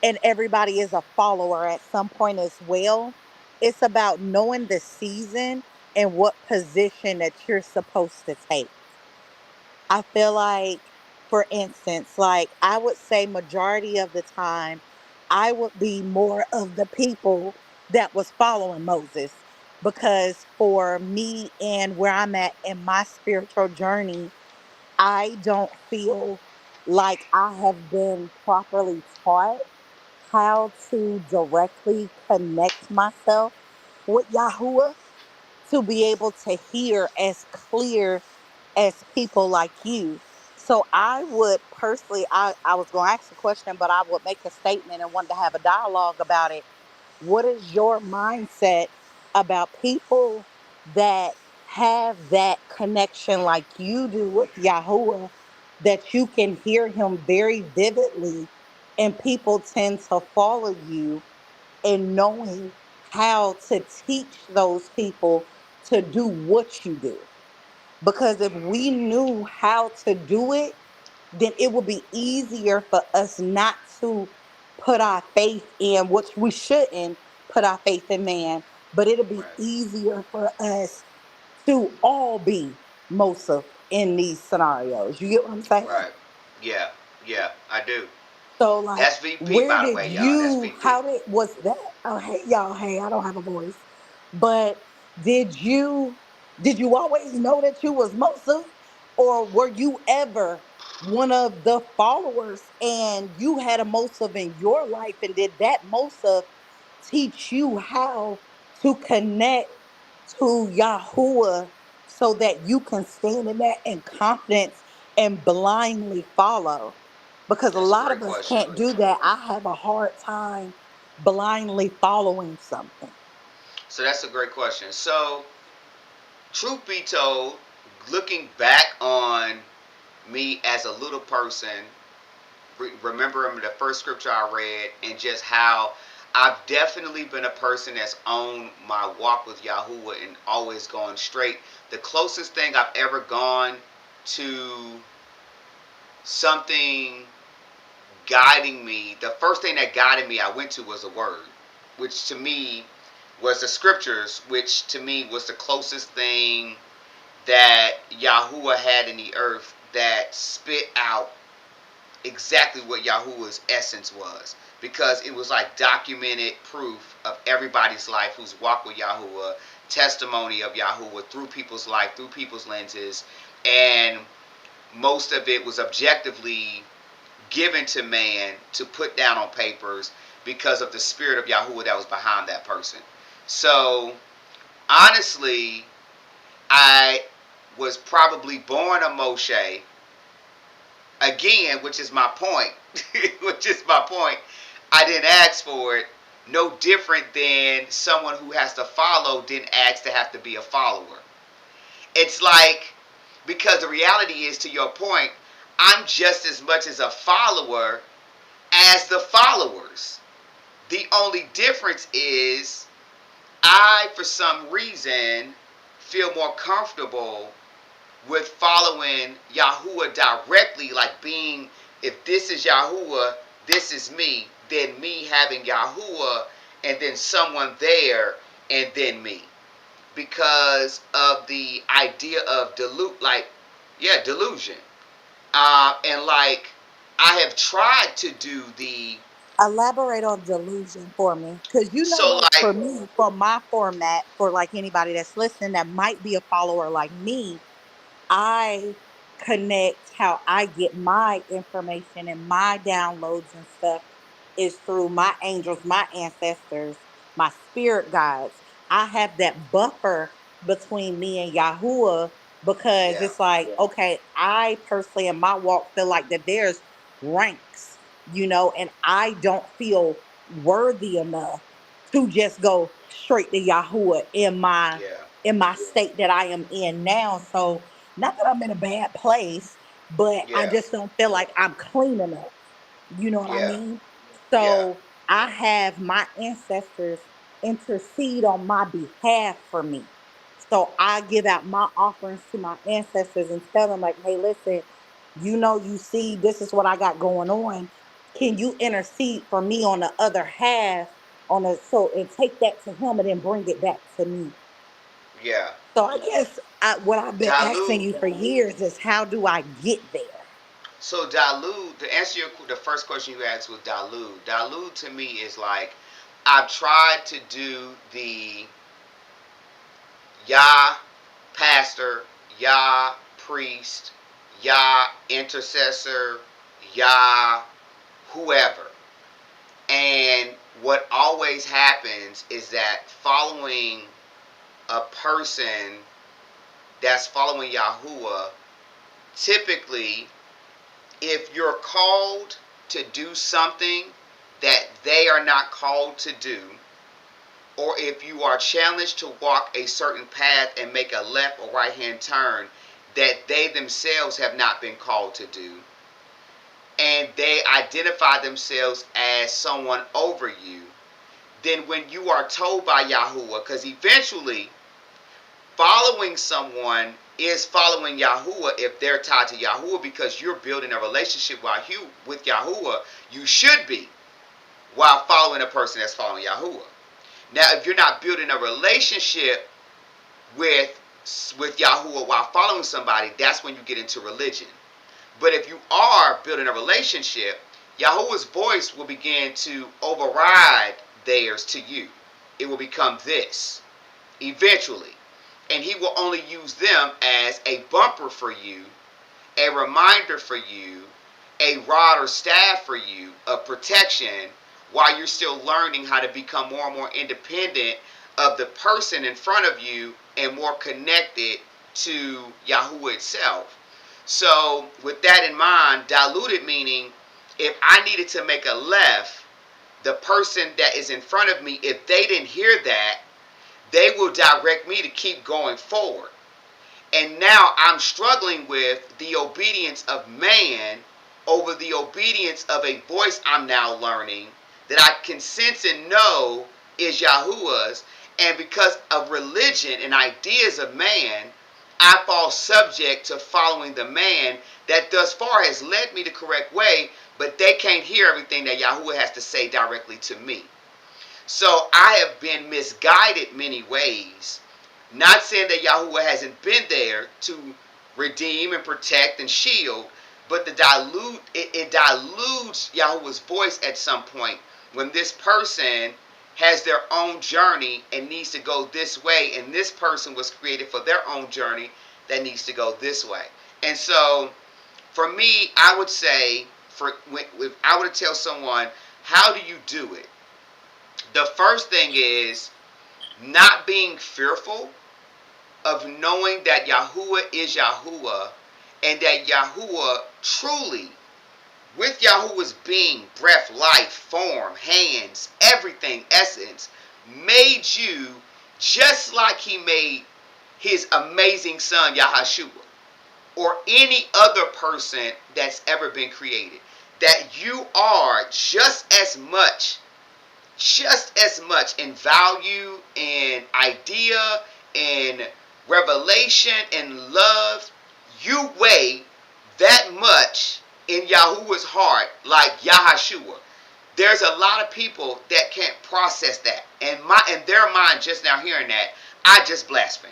[SPEAKER 4] and everybody is a follower at some point as well. It's about knowing the season and what position that you're supposed to take. I feel like, for instance, like I would say majority of the time, I would be more of the people that was following Moses because for me and where I'm at in my spiritual journey, I don't feel like I have been properly taught how to directly connect myself with Yahuwah to be able to hear as clear as people like you. So I would personally, I was going to ask a question, but I would make a statement and want to have a dialogue about it. What is your mindset about people that have that connection like you do with Yahuwah, that you can hear him very vividly, and people tend to follow you in knowing how to teach those people to do what you do? Because if we knew how to do it, then it would be easier for us not to put our faith in, which we shouldn't put our faith in man, but it'll be
[SPEAKER 3] Right.
[SPEAKER 4] easier for us to all be Mosif in these scenarios. You get what I'm saying?
[SPEAKER 3] Right. Yeah. Yeah, I do.
[SPEAKER 4] So like,
[SPEAKER 3] That's VP,
[SPEAKER 4] where
[SPEAKER 3] by the
[SPEAKER 4] did
[SPEAKER 3] way, y'all. That's
[SPEAKER 4] you,
[SPEAKER 3] VP.
[SPEAKER 4] how did, was that? Oh, hey, y'all, hey, I don't have a voice. But did you, did you always know that you was Moses? Or were you ever one of the followers and you had a Moses in your life? And did that Moses teach you how to connect to Yahuwah so that you can stand in that in confidence and blindly follow? Because a
[SPEAKER 3] That's a
[SPEAKER 4] lot
[SPEAKER 3] great
[SPEAKER 4] of us
[SPEAKER 3] question.
[SPEAKER 4] can't do that. I have a hard time blindly following something.
[SPEAKER 3] So that's a great question. So, truth be told, looking back on me as a little person, remembering the first scripture I read, and just how I've definitely been a person that's owned my walk with Yahuwah and always gone straight. The closest thing I've ever gone to something guiding me, the first thing that guided me I went to was a word, which to me was the scriptures, which to me was the closest thing that Yahuwah had in the earth that spit out exactly what Yahuwah's essence was, because it was like documented proof of everybody's life who's walked with Yahuwah, testimony of Yahuwah through people's life, through people's lenses, and most of it was objectively given to man to put down on papers because of the spirit of Yahuwah that was behind that person. So honestly, I was probably born a Moshe. Again, which is my point. Which is my point. I didn't ask for it. No different than someone who has to follow didn't ask to have to be a follower. It's like, because the reality is, to your point, I'm just as much as a follower as the followers. The only difference is I, for some reason, feel more comfortable with following Yahuwah directly, like being, if this is Yahuwah, this is me, then me having Yahuwah, and then someone there, and then me. Because of the idea of delusion. And like, I have tried to do the,
[SPEAKER 4] Elaborate on delusion for me. Because you know,
[SPEAKER 3] so
[SPEAKER 4] like
[SPEAKER 3] like,
[SPEAKER 4] for me, for my format, for like anybody that's listening that might be a follower like me, I connect how I get my information and my downloads and stuff is through my angels, my ancestors, my spirit guides. I have that buffer between me and Yahuwah because
[SPEAKER 3] yeah,
[SPEAKER 4] it's like, okay, I personally in my walk feel like that there's ranks, and I don't feel worthy enough to just go straight to Yahuwah
[SPEAKER 3] yeah,
[SPEAKER 4] in my state that I am in now. So not that I'm in a bad place, but I
[SPEAKER 3] yeah,
[SPEAKER 4] just don't feel like I'm clean enough. You know what I
[SPEAKER 3] yeah,
[SPEAKER 4] mean?
[SPEAKER 3] yeah,
[SPEAKER 4] So I have my ancestors intercede on my behalf for me. So I give out my offerings to my ancestors and tell them, like, hey, listen, you see, this is what I got going on. Can you intercede for me on the other half and take that to him and then bring it back to me?
[SPEAKER 3] yeah.
[SPEAKER 4] So I guess what I've been asking
[SPEAKER 3] Dilute.
[SPEAKER 4] you for years is how do I get there?
[SPEAKER 3] So dilute, to answer the first question you asked with dilute. Dilute to me is like, I've tried to do the Yah pastor, Yah priest, Yah intercessor, Yah whoever. And what always happens is that following a person that's following Yahuwah, typically, if you're called to do something that they are not called to do, or if you are challenged to walk a certain path and make a left or right hand turn that they themselves have not been called to do, and they identify themselves as someone over you, then when you are told by Yahuwah, because eventually following someone is following Yahuwah if they're tied to Yahuwah, because you're building a relationship with Yahuwah. You should be, while following a person that's following Yahuwah. Now, if you're not building a relationship with Yahuwah while following somebody, that's when you get into religion. But if you are building a relationship, Yahuwah's voice will begin to override theirs to you. It will become this eventually. And he will only use them as a bumper for you, a reminder for you, a rod or staff for you of protection, while you're still learning how to become more and more independent of the person in front of you and more connected to Yahuwah itself. So with that in mind, diluted meaning, if I needed to make a left, the person that is in front of me, if they didn't hear that, they will direct me to keep going forward. And now I'm struggling with the obedience of man over the obedience of a voice I'm now learning that I can sense and know is Yahuwah's. And because of religion and ideas of man, I fall subject to following the man that thus far has led me the correct way, but they can't hear everything that Yahuwah has to say directly to me. So I have been misguided many ways. Not saying that Yahuwah hasn't been there to redeem and protect and shield. But it dilutes Yahuwah's voice at some point when this person has their own journey and needs to go this way, and this person was created for their own journey that needs to go this way. And so, for me, I would say, if I were to tell someone, how do you do it? The first thing is not being fearful of knowing that Yahuwah is Yahuwah, and that Yahuwah truly, with Yahuwah's being, breath, life, form, hands, everything, essence, made you just like he made his amazing son Yahashua, or any other person that's ever been created. That you are just as much in value and idea and revelation and love. You weigh that much in Yahuwah's heart like Yahashua. There's a lot of people that can't process that. And in their mind, just now hearing that, I just blaspheme.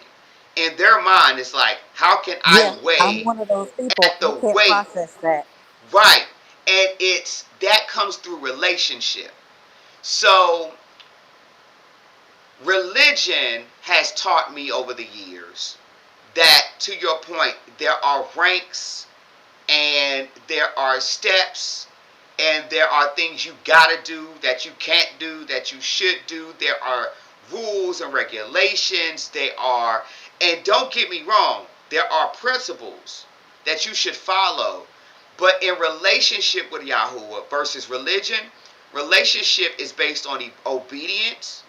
[SPEAKER 3] In their mind, it's like, how can
[SPEAKER 4] Yeah,
[SPEAKER 3] I
[SPEAKER 4] I'm
[SPEAKER 3] weigh
[SPEAKER 4] one of those people.
[SPEAKER 3] at
[SPEAKER 4] I
[SPEAKER 3] the
[SPEAKER 4] can't
[SPEAKER 3] weight?
[SPEAKER 4] process that.
[SPEAKER 3] Right. And it's that comes through relationship. So religion has taught me over the years that, to your point, there are ranks and there are steps and there are things you gotta do, that you can't do, that you should do. There are rules and regulations. And don't get me wrong, there are principles that you should follow. But in relationship with Yahuwah versus religion, relationship is based on obedience.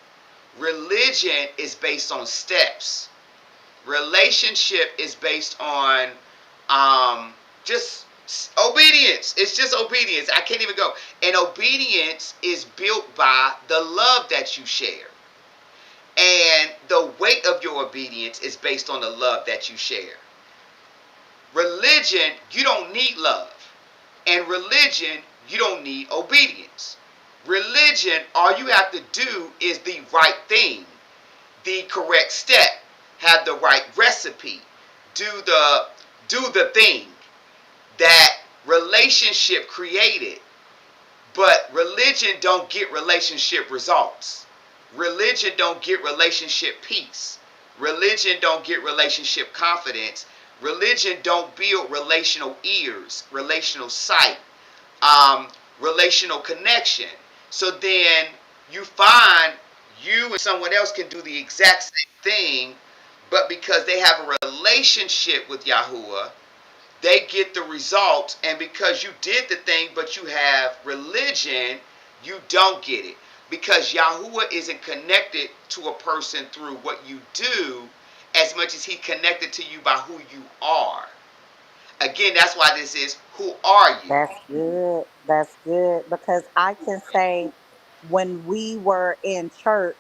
[SPEAKER 3] Religion is based on steps. Relationship is based on just obedience. It's just obedience. I can't even go. And obedience is built by the love that you share. And the weight of your obedience is based on the love that you share. Religion, you don't need love. And religion, you don't need obedience. Religion, all you have to do is the right thing, the correct step, have the right recipe, do the thing that relationship created. But religion don't get relationship results. Religion don't get relationship peace. Religion don't get relationship confidence. Religion don't build relational ears, relational sight, relational connection. So then you find you and someone else can do the exact same thing, but because they have a relationship with Yahuwah, they get the results. And because you did the thing, but you have religion, you don't get it. Because Yahuwah isn't connected to a person through what you do as much as he connected to you by who you are. Again, that's why this is, who are you?
[SPEAKER 4] That's good. That's good because I can say when we were in church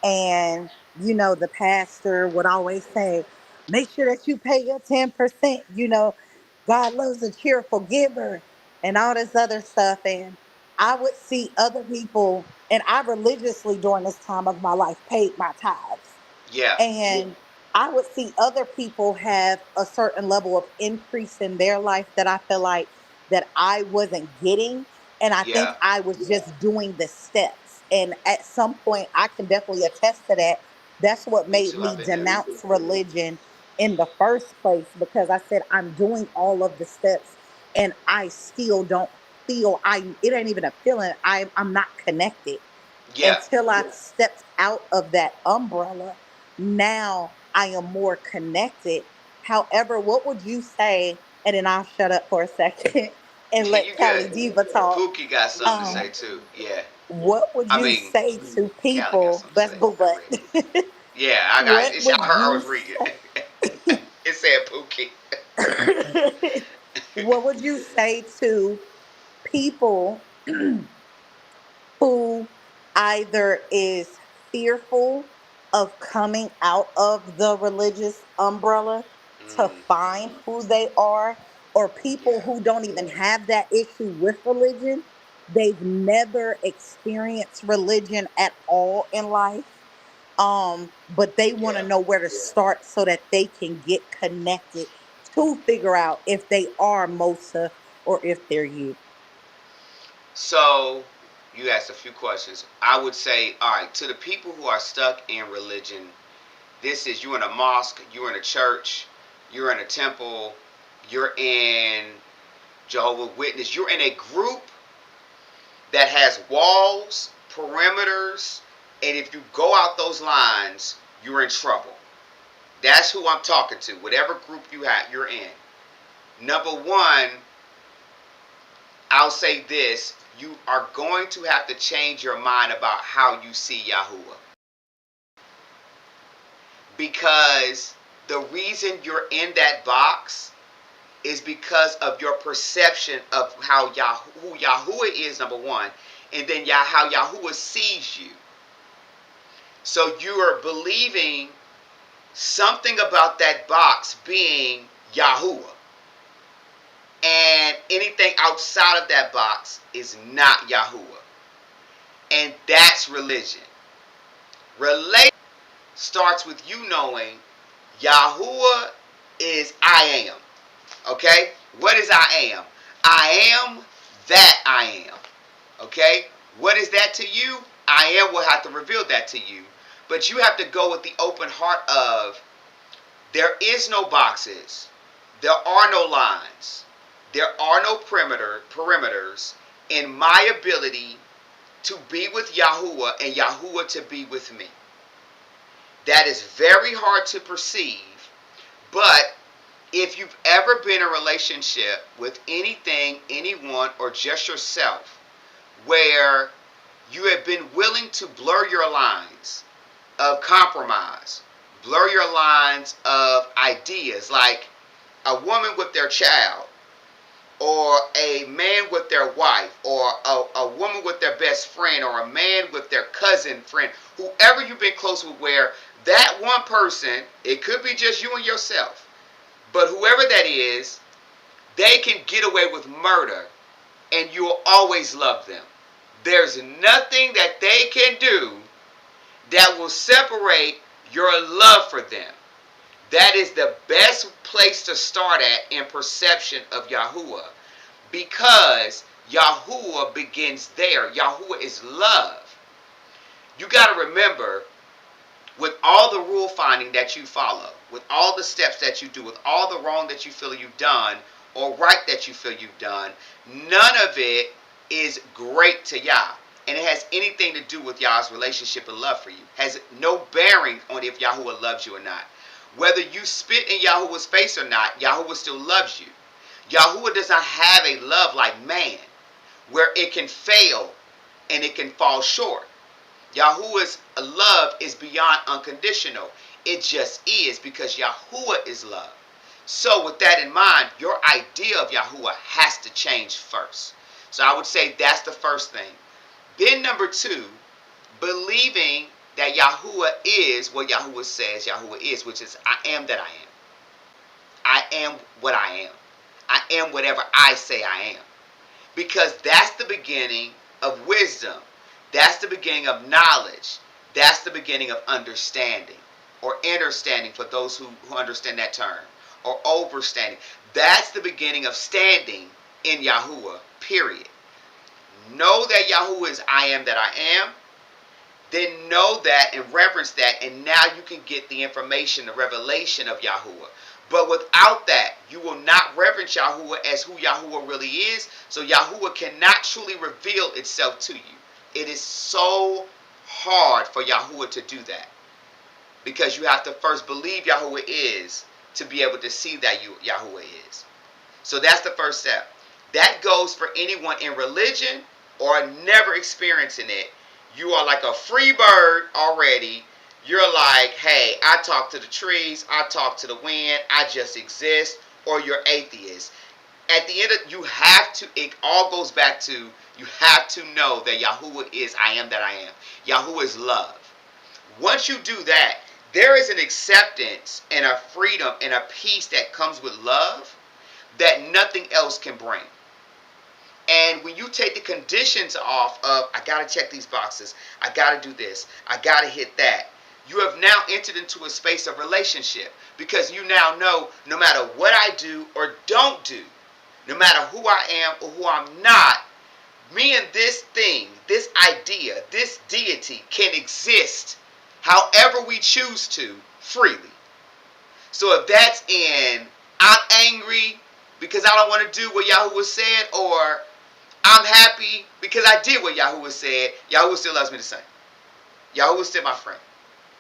[SPEAKER 4] and the pastor would always say, make sure that you pay your 10%, God loves a cheerful giver and all this other stuff. And I would see other people, and I religiously during this time of my life paid my tithes.
[SPEAKER 3] Yeah,
[SPEAKER 4] And I would see other people have a certain level of increase in their life that I feel like that I wasn't getting. And I think
[SPEAKER 3] yeah.
[SPEAKER 4] I was just doing the steps. And at some point, I can definitely attest to that. That's what
[SPEAKER 3] Me
[SPEAKER 4] made
[SPEAKER 3] too. I've
[SPEAKER 4] me
[SPEAKER 3] been there.
[SPEAKER 4] denounce religion in the first place because I said I'm doing all of the steps and I still don't feel it ain't even a feeling. I'm not connected
[SPEAKER 3] Yeah.
[SPEAKER 4] until I stepped out of that umbrella. Now I am more connected. However, what would you say? And then I'll shut up for a second and let
[SPEAKER 3] You good.
[SPEAKER 4] Callie Diva talk.
[SPEAKER 3] Pookie got something to say
[SPEAKER 4] Um,
[SPEAKER 3] too. Yeah.
[SPEAKER 4] what would
[SPEAKER 3] I
[SPEAKER 4] you
[SPEAKER 3] mean,
[SPEAKER 4] say to
[SPEAKER 3] Callie got
[SPEAKER 4] people?
[SPEAKER 3] something to
[SPEAKER 4] That's
[SPEAKER 3] say.
[SPEAKER 4] boo
[SPEAKER 3] I read it.
[SPEAKER 4] butt.
[SPEAKER 3] Yeah,
[SPEAKER 4] What
[SPEAKER 3] I
[SPEAKER 4] would
[SPEAKER 3] heard. I
[SPEAKER 4] you
[SPEAKER 3] was reading.
[SPEAKER 4] say?
[SPEAKER 3] It said Pookie.
[SPEAKER 4] What would you say to people who either is fearful of coming out of the religious umbrella to
[SPEAKER 3] Mm,
[SPEAKER 4] find who they are, or people
[SPEAKER 3] yeah.
[SPEAKER 4] who don't even have that issue with religion? They've never experienced religion at all in life. But they want to
[SPEAKER 3] Yeah.
[SPEAKER 4] know where to start so that they can get connected to figure out if they are Mosa or if they're you?
[SPEAKER 3] So you asked a few questions. I would say, all right, to the people who are stuck in religion, this is you're in a mosque, you're in a church, you're in a temple, you're in Jehovah's Witness, you're in a group that has walls, perimeters, and if you go out those lines, you're in trouble. That's who I'm talking to. Whatever group you're in. Number one, I'll say this: you are going to have to change your mind about how you see Yahuwah, because the reason you're in that box is because of your perception of who Yahuwah is, number one, and then how Yahuwah sees you. So you are believing something about that box being Yahuwah. And anything outside of that box is not Yahuwah. And that's religion. Religion starts with you knowing Yahuwah is I am. Okay? What is I am? I am that I am. Okay? What is that to you? I am will have to reveal that to you. But you have to go with the open heart of there is no boxes. There are no lines. There are no perimeters in my ability to be with Yahuwah and Yahuwah to be with me. That is very hard to perceive, but if you've ever been in a relationship with anything, anyone, or just yourself, where you have been willing to blur your lines of compromise, blur your lines of ideas, like a woman with their child, or a man with their wife, or a woman with their best friend, or a man with their cousin friend, whoever you've been close with, where that one person, it could be just you and yourself, but whoever that is, they can get away with murder and you'll always love them. There's nothing that they can do that will separate your love for them. That is the best place to start at in perception of Yahuwah, because Yahuwah begins there. Yahuwah is love. You got to remember, with all the rule finding that you follow, with all the steps that you do, with all the wrong that you feel you've done, or right that you feel you've done, none of it is great to Yah. And it has anything to do with Yah's relationship and love for you. Has no bearing on if Yahuwah loves you or not. Whether you spit in Yahuwah's face or not, Yahuwah still loves you. Yahuwah does not have a love like man, where it can fail and it can fall short. Yahuwah's love is beyond unconditional. It just is, because Yahuwah is love. So with that in mind, your idea of Yahuwah has to change first. So I would say that's the first thing. Then number two, believing that Yahuwah is what Yahuwah says Yahuwah is, which is I am that I am. I am what I am. I am whatever I say I am. Because that's the beginning of wisdom. That's the beginning of knowledge. That's the beginning of understanding, or understanding for those who understand that term, or overstanding. That's the beginning of standing in Yahuwah, period. Know that Yahuwah is I am that I am. Then know that and reverence that, and now you can get the information, the revelation of Yahuwah. But without that, you will not reverence Yahuwah as who Yahuwah really is, so Yahuwah cannot truly reveal itself to you. It is so hard for Yahuwah to do that, because you have to first believe Yahuwah is to be able to see that Yahuwah is. So that's the first step. That goes for anyone in religion or never experiencing it. You are like a free bird already. You're like, hey, I talk to the trees, I talk to the wind, I just exist. Or you're atheist. At the end of, you have to, it all goes back to, you have to know that Yahuwah is I am that I am. Yahuwah is love. Once you do that, there is an acceptance and a freedom and a peace that comes with love that nothing else can bring. And when you take the conditions off of, I got to check these boxes, I got to do this, I got to hit that, You have now entered into a space of relationship because you now know no matter what I do or don't do, no matter who I am or who I'm not, me and this thing, this idea, this deity can exist however we choose to freely. So if that's in I'm angry because I don't want to do what Yahuwah said, or I'm happy because I did what Yahuwah said, Yahuwah still loves me the same. Yahuwah still my friend.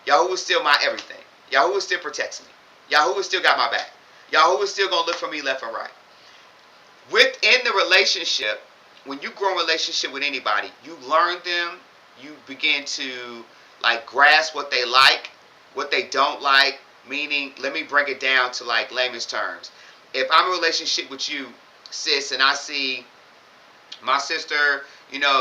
[SPEAKER 3] Yahuwah still my everything. Yahuwah still protects me. Yahuwah still got my back. Yahuwah still gonna look for me left and right. Within the relationship, when you grow in relationship with anybody, you learn them, you begin to like grasp what they like, what they don't like, meaning let me break it down to like layman's terms. If I'm in a relationship with you, sis, and I see my sister,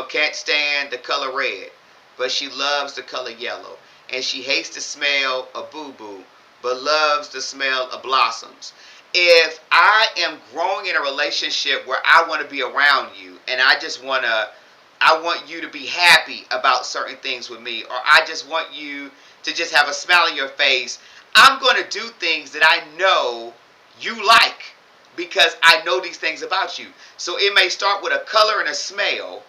[SPEAKER 3] can't stand the color red, but she loves the color yellow. And she hates the smell of boo-boo, but loves the smell of blossoms. If I am growing in a relationship where I want to be around you and I want you to be happy about certain things with me, or I just want you to just have a smile on your face, I'm going to do things that I know you like because I know these things about you. So it may start with a color and a smell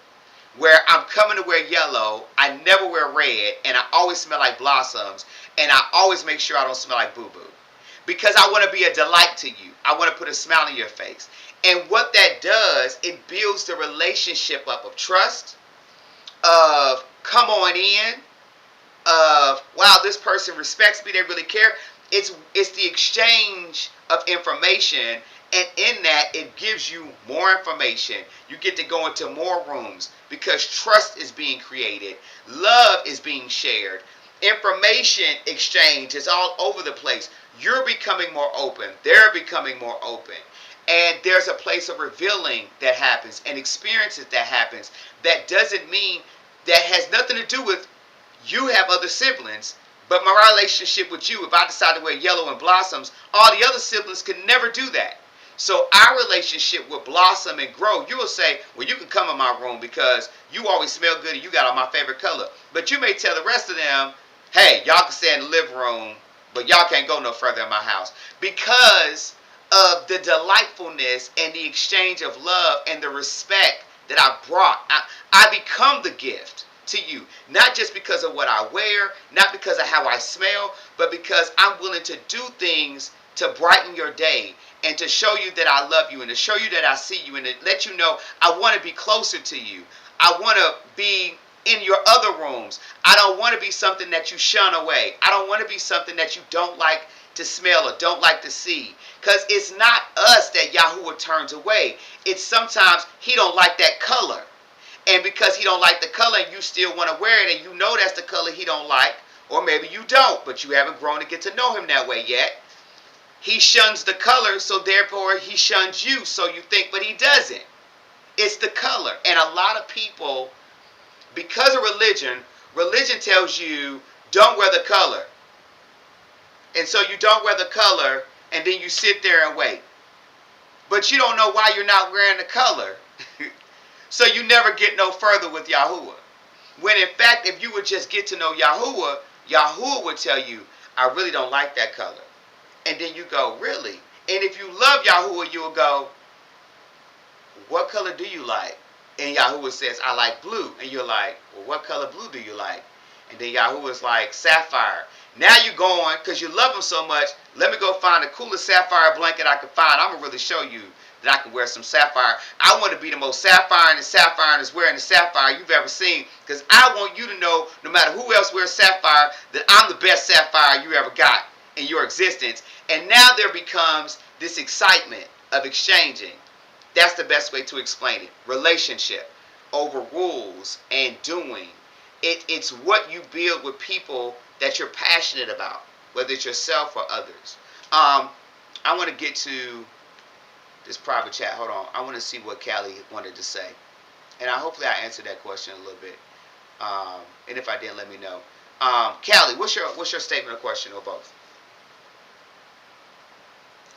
[SPEAKER 3] where I'm coming to wear yellow, I never wear red, and I always smell like blossoms, and I always make sure I don't smell like boo-boo. Because I want to be a delight to you. I want to put a smile on your face. And what that does, it builds the relationship up of trust, of come on in, of wow, this person respects me, they really care. It's the exchange of information, and in that it gives you more information. You get to go into more rooms because trust is being created, love is being shared, information exchange is all over the place. You're becoming more open, they're becoming more open, and there's a place of revealing that happens and experiences that happens. That doesn't mean that has nothing to do with you have other siblings, but my relationship with you, if I decide to wear yellow and blossoms, all the other siblings could never do that. So our relationship will blossom and grow. You will say, well, you can come in my room because you always smell good and you got on my favorite color. But you may tell the rest of them, hey, y'all can stay in the living room, but y'all can't go no further in my house. Because of the delightfulness and the exchange of love and the respect that I brought. I become the gift to you, not just because of what I wear, not because of how I smell, but because I'm willing to do things to brighten your day and to show you that I love you and to show you that I see you and to let you know I want to be closer to you. I want to be in your other rooms. I don't want to be something that you shun away. I don't want to be something that you don't like to smell or don't like to see. Because it's not us that Yahuwah turns away. It's sometimes he don't like that color. And because he don't like the color and you still want to wear it and you know that's the color he don't like, or maybe you don't, but you haven't grown to get to know him that way yet. He shuns the color, so therefore he shuns you, so you think, but he doesn't. It's the color. And a lot of people, because of religion tells you don't wear the color. And so you don't wear the color and then you sit there and wait. But you don't know why you're not wearing the color. So you never get no further with Yahuwah. When in fact, if you would just get to know Yahuwah, Yahuwah would tell you, I really don't like that color. And then you go, really? And if you love Yahuwah, you'll go, what color do you like? And Yahuwah says, I like blue. And you're like, well, what color blue do you like? And then Yahuwah's like, sapphire. Now you're going, because you love him so much, let me go find the coolest sapphire blanket I can find. I'm going to really show you that I can wear some sapphire. I want to be the most sapphire is wearing the sapphire you've ever seen, because I want you to know, no matter who else wears sapphire, that I'm the best sapphire you ever got in your existence. And now there becomes this excitement of exchanging. That's the best way to explain it. Relationship over rules and doing. It's what you build with people that you're passionate about, whether it's yourself or others. I want to get to this private chat. Hold on. I want to see what Callie wanted to say. And hopefully I answered that question a little bit. And if I didn't, let me know. Callie, what's your statement or question or both?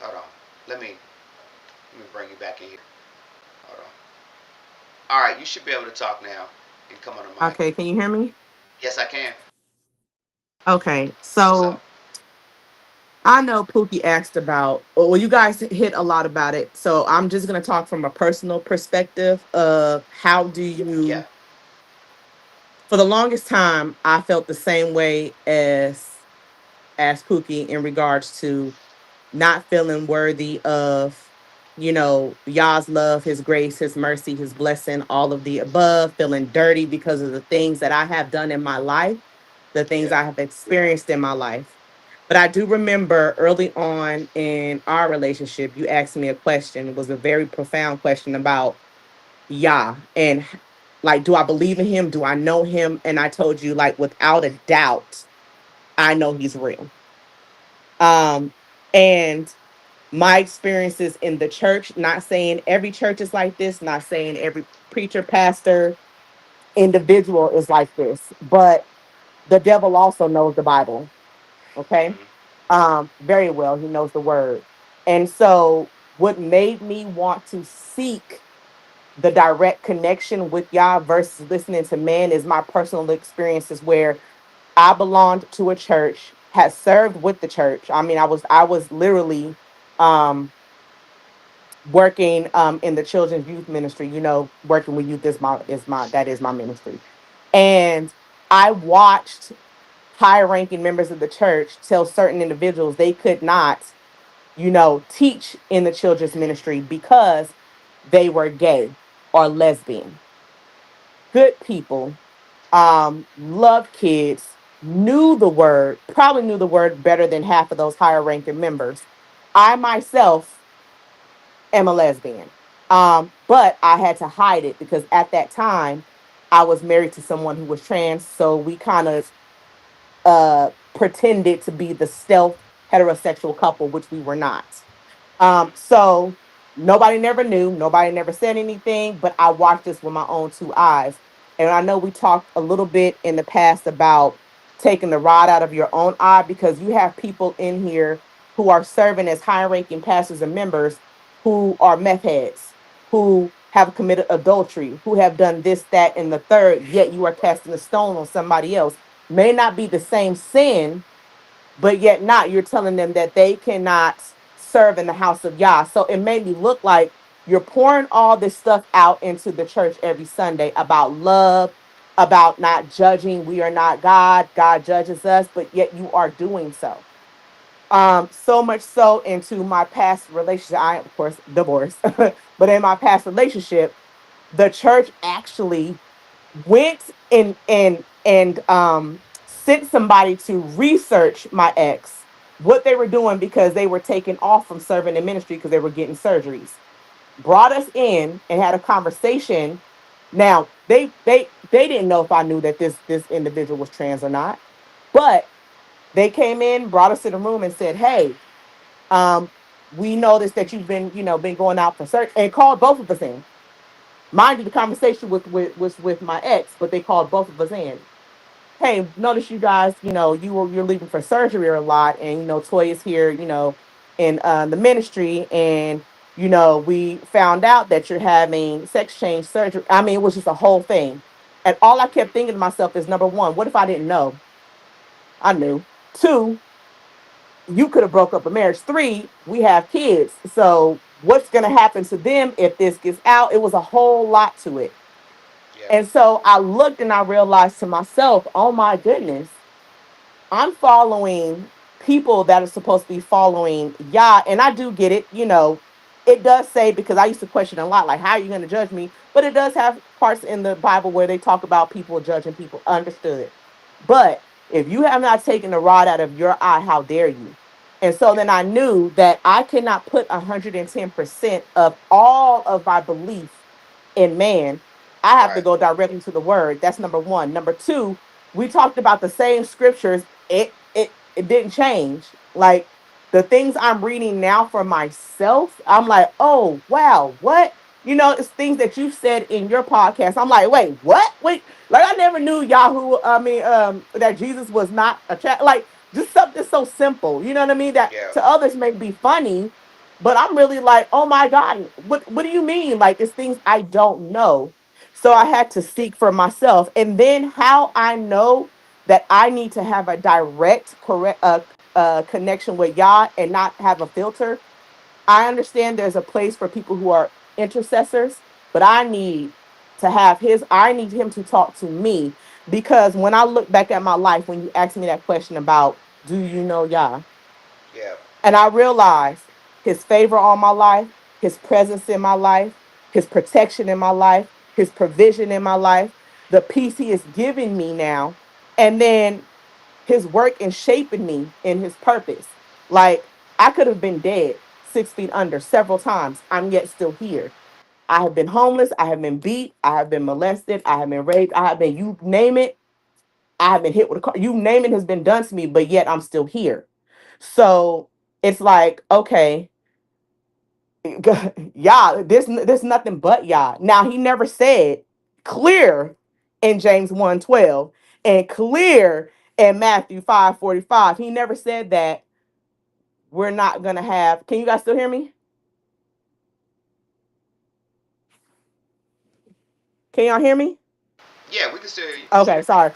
[SPEAKER 3] Hold on. Let me bring you back in here. Hold on. All right, you should be able to talk now and come on the mic.
[SPEAKER 5] Okay, can you hear me?
[SPEAKER 3] Yes, I can.
[SPEAKER 5] Okay,
[SPEAKER 3] What's
[SPEAKER 5] so
[SPEAKER 3] up?
[SPEAKER 5] I know Pookie asked about, well, you guys hit a lot about it. So I'm just going to talk from a personal perspective of how do
[SPEAKER 3] Yeah.
[SPEAKER 5] you, for the longest time, I felt the same way as Pookie in regards to not feeling worthy of, Yah's love, his grace, his mercy, his blessing, all of the above, feeling dirty because of the things that I have done in my life, the things
[SPEAKER 3] Yeah.
[SPEAKER 5] I have experienced in my life. But I do remember early on in our relationship, you asked me a question. It was a very profound question about Yah and like, do I believe in him? Do I know him? And I told you, like, without a doubt, I know he's real. And my experiences in the church, not saying every church is like this, not saying every preacher, pastor, individual is like this, but the devil also knows the Bible. Okay.
[SPEAKER 3] Hmm.
[SPEAKER 5] Very well. He knows the word. And so what made me want to seek the direct connection with Yah versus listening to man is my personal experiences where I belonged to a church, had served with the church. I mean, I was literally um working in the children's youth ministry, working with youth is my ministry. And I watched high ranking members of the church tell certain individuals they could not, teach in the children's ministry because they were gay or lesbian. Good people, loved kids, knew the word, probably knew the word better than half of those higher ranking members. I myself am a lesbian. But I had to hide it because at that time I was married to someone who was trans. So we kind of pretended to be the stealth heterosexual couple, which we were not. So nobody never knew, nobody never said anything, but I watched this with my own two eyes. And I know we talked a little bit in the past about taking the rod out of your own eye because you have people in here who are serving as high ranking pastors and members who are meth heads, who have committed adultery, who have done this, that, and the third, yet you are
[SPEAKER 3] Right.
[SPEAKER 5] casting a stone on somebody else. May not be the same sin, but yet not. You're telling them that they cannot serve in the house of Yah. So it made me look like you're pouring all this stuff out into the church every Sunday about love, about not judging. We are not God. God judges us, but yet you are doing so. So much so into my past relationship. I, of course, divorced, but in my past relationship, the church actually went and sent somebody to research my ex, what they were doing because they were taken off from serving in ministry because they were getting surgeries. Brought us in and had a conversation. Now they didn't know if I knew that this individual was trans or not, but they came in, brought us to the room, and said, "Hey, um, we noticed that you've been going out for search," and called both of us in. Mind you, the conversation was with my ex, but they called both of us in. Hey, notice you guys, you're leaving for surgery a lot, and Toy is here, in the ministry, and we found out that you're having sex change surgery. I mean, it was just a whole thing, and all I kept thinking to myself is, number one, what if I didn't know? I knew. Two, you could have broke up a marriage. Three, we have kids, so what's gonna happen to them if this gets out? It was a whole lot to it.
[SPEAKER 3] Yeah.
[SPEAKER 5] And so I looked and I realized to myself, oh my goodness, I'm following people that are supposed to be following Yah. And I do get it, it does say, because I used to question a lot, like, how are you going to judge me? But it does have parts in the Bible where they talk about people judging people. Understood. But if you have not taken the rod out of your eye, how dare you? And so
[SPEAKER 3] Yeah.
[SPEAKER 5] then I knew that I cannot put 110% of all of my belief in man. I have to
[SPEAKER 3] Right.
[SPEAKER 5] go directly to the word. That's number one. Number two, we talked about the same scriptures. It didn't change. Like the things I'm reading now for myself, I'm like, oh wow, what? It's things that you've said in your podcast. I'm like, wait, what? Wait, like I never knew Yahoo. I mean, that Jesus was not a chat. Like just something so simple. You know what I mean? That
[SPEAKER 3] Yeah.
[SPEAKER 5] to others may be funny, but I'm really like, oh my God, what do you mean? Like it's things I don't know. So I
[SPEAKER 3] Yeah.
[SPEAKER 5] had to seek for myself. And then how I know that I need to have a direct correct connection with Yah and not have a filter. I understand there's a place for people who are intercessors, but I need him to talk to me, because when I look back at my life, when you asked me that question about, do you know Yah?
[SPEAKER 3] Yeah.
[SPEAKER 5] And I realize his favor on my life, his presence in my life, his protection in my life, his provision in my life, the peace he is giving me now, and then his work in shaping me in his purpose. Like, I could have been dead 6 feet under several times. I'm yet still here. I have been homeless. I have been beat. I have been molested. I have been raped. I have been, you name it. I have been hit with a car. You name it has been done to me, but yet I'm still here. So it's like, okay, yeah, this nothing but Yah. Now he never said clear in James 1:12 and clear in Matthew 5:45. He never said that we're not gonna have. Can you guys still hear me? Can y'all hear me?
[SPEAKER 3] Yeah, we can still hear you.
[SPEAKER 5] Okay, sorry.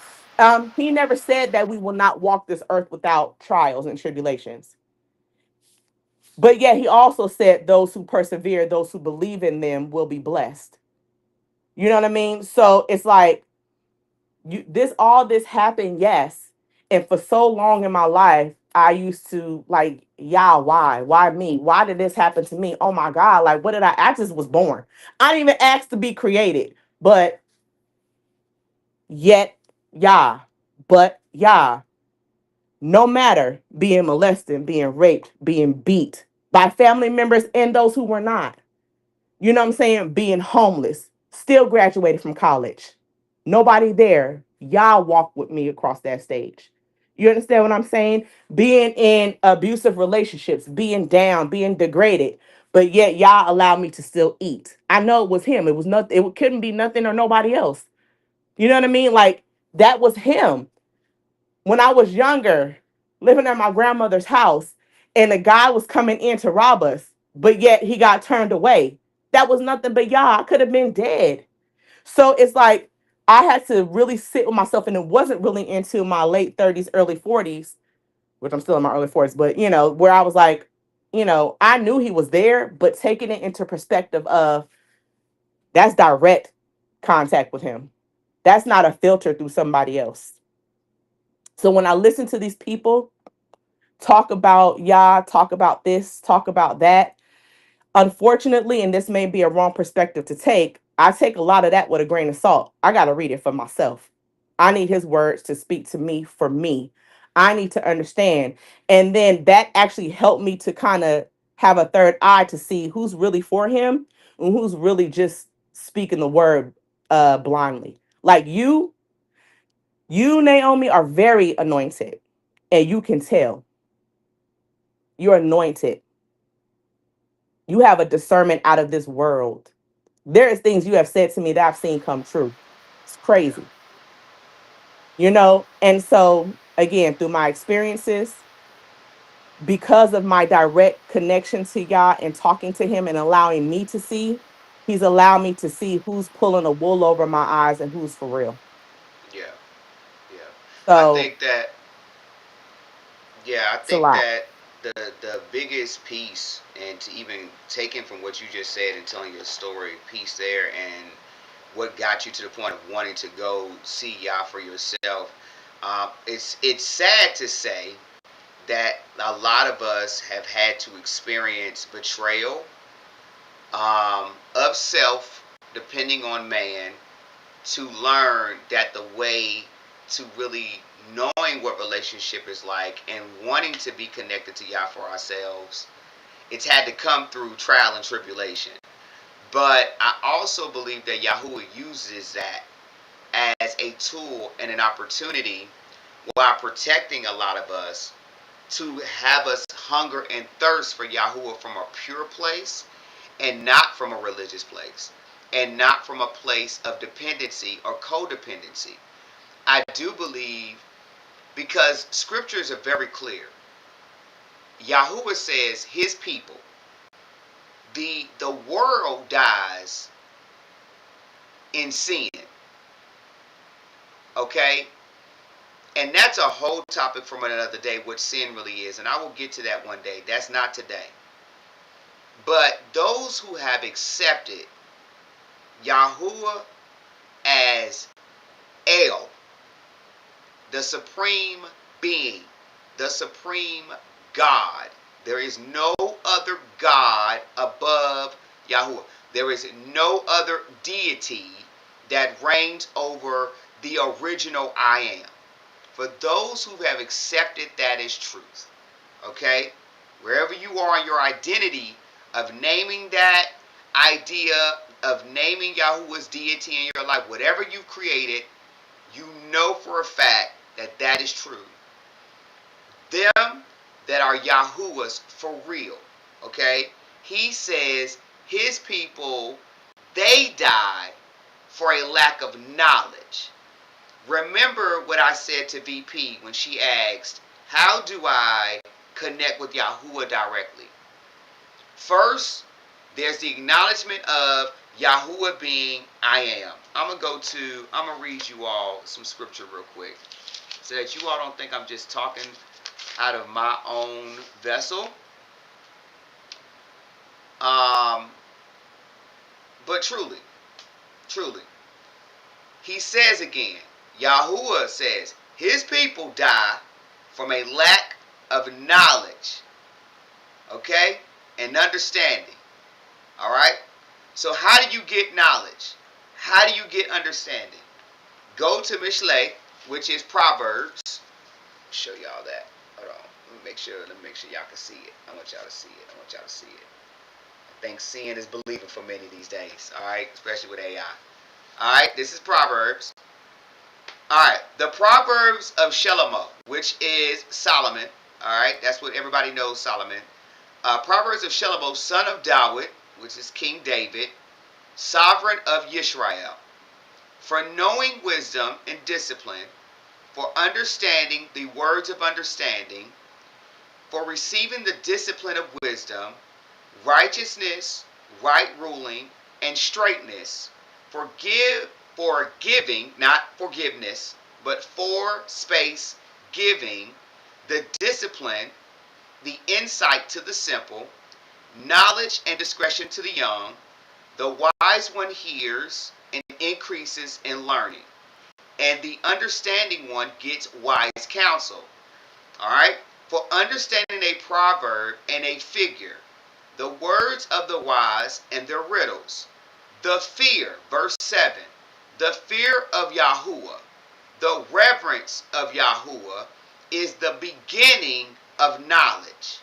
[SPEAKER 5] He never said that we will not walk this earth without trials and tribulations. But yet he also said those who persevere, those who believe in them will be blessed. You know what I mean? So it's like, all this happened, yes. And for so long in my life, I used to like, yeah, why me? Why did this happen to me? Oh my God, like, what did I just was born. I didn't even ask to be created, but yet, yeah, but yeah, no matter being molested, being raped, being beat by family members and those who were not, you know what I'm saying? Being homeless, still graduated from college. Nobody there. Y'all walk with me across that stage. You understand what I'm saying? Being in abusive relationships, being down, being degraded, but yet y'all allow me to still eat. I know it was him. It was nothing. It couldn't be nothing or nobody else. You know what I mean? Like, that was him. When I was younger, living at my grandmother's house, and a guy was coming in to rob us, but yet he got turned away. That was nothing but Yah. I could have been dead. So it's like, I had to really sit with myself, and it wasn't really into my late 30s, early 40s, which I'm still in my early 40s, but where I was like, I knew he was there, but taking it into perspective of, that's direct contact with him. That's not a filter through somebody else. So when I listen to these people talk about Yah, talk about this, talk about that, unfortunately, and this may be a wrong perspective to take, I take a lot of that with a grain of salt. I got to read it for myself. I need his words to speak to me for me. I need to understand. And then that actually helped me to kind of have a third eye to see who's really for him and who's really just speaking the word blindly. Like you, Naomi, are very anointed, and you can tell you're anointed. You have a discernment out of this world. There is things you have said to me that I've seen come true. It's
[SPEAKER 3] Yeah.
[SPEAKER 5] crazy, And so, again, through my experiences, because of my direct connection to Yah and talking to him and allowing me to see, he's allowed me to see who's pulling a wool over my eyes and who's for real.
[SPEAKER 3] Yeah. Yeah. I
[SPEAKER 5] So
[SPEAKER 3] think that Yeah, I
[SPEAKER 5] it's a
[SPEAKER 3] think
[SPEAKER 5] lot.
[SPEAKER 3] that the biggest piece, and to even taking from what you just said and telling your story, piece there, and what got you to the point of wanting to go see Yah for yourself. It's sad to say that a lot of us have had to experience betrayal of self, depending on man, to learn that the way to really knowing what relationship is like and wanting to be connected to Yah for ourselves, it's had to come through trial and tribulation. But I also believe that Yahuwah uses that as a tool and an opportunity while protecting a lot of us to have us hunger and thirst for Yahuwah from a pure place and not from a religious place and not from a place of dependency or codependency. I do believe, because scriptures are very clear. Yahuwah says his people, the world dies in sin. Okay? And that's a whole topic from another day, what sin really is. And I will get to that one day. That's not today. But those who have accepted Yahuwah as El, the supreme being, the supreme God. There is no other God above Yahuwah. There is no other deity that reigns over the original I am. For those who have accepted that as truth, okay? Wherever you are in your identity of naming that idea, of naming Yahuwah's deity in your life, whatever you've created, you know for a fact that that is true. Them that are Yahuwah's for real, okay? He says his people, they died for a lack of knowledge. Remember what I said to VP when she asked, how do I connect with Yahuwah directly? First, there's the acknowledgement of Yahuwah being I am. I'm going to read you all some scripture real quick so that you all don't think I'm just talking out of my own vessel. But truly, he says again, Yahuwah says, his people die from a lack of knowledge, okay, and understanding, all right? So how do you get knowledge? How do you get understanding? Go to Mishlei, which is Proverbs. Show y'all that. Hold on. Let me make sure y'all can see it. I want y'all to see it. I think seeing is believing for many these days, all right, especially with AI. All right, this is Proverbs. All right, the Proverbs of Shlomo, which is Solomon. All right, that's what everybody knows, Solomon. Proverbs of Shlomo, son of David, which is King David, sovereign of Yisrael, for knowing wisdom and discipline, for understanding the words of understanding, for receiving the discipline of wisdom, righteousness, right ruling, and straightness, for giving, not forgiveness, but for space giving, the discipline, the insight to the simple, knowledge and discretion to the young. The wise one hears and increases in learning, and the understanding one gets wise counsel. All right? For understanding a proverb and a figure, the words of the wise and their riddles, the fear, verse 7, the fear of Yahuwah, the reverence of Yahuwah is the beginning of knowledge.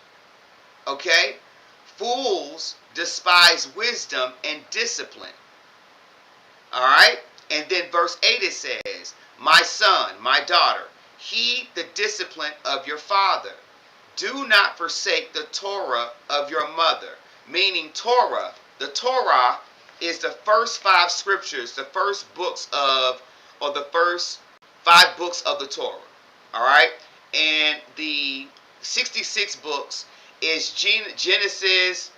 [SPEAKER 3] Okay? Fools despise wisdom and discipline. Alright? And then verse 8 it says, my son, my daughter, heed the discipline of your father. Do not forsake the Torah of your mother. Meaning Torah. The Torah is the first 5 scriptures, the first books of, or the first 5 books of the Torah. Alright? And the 66 books is Genesis,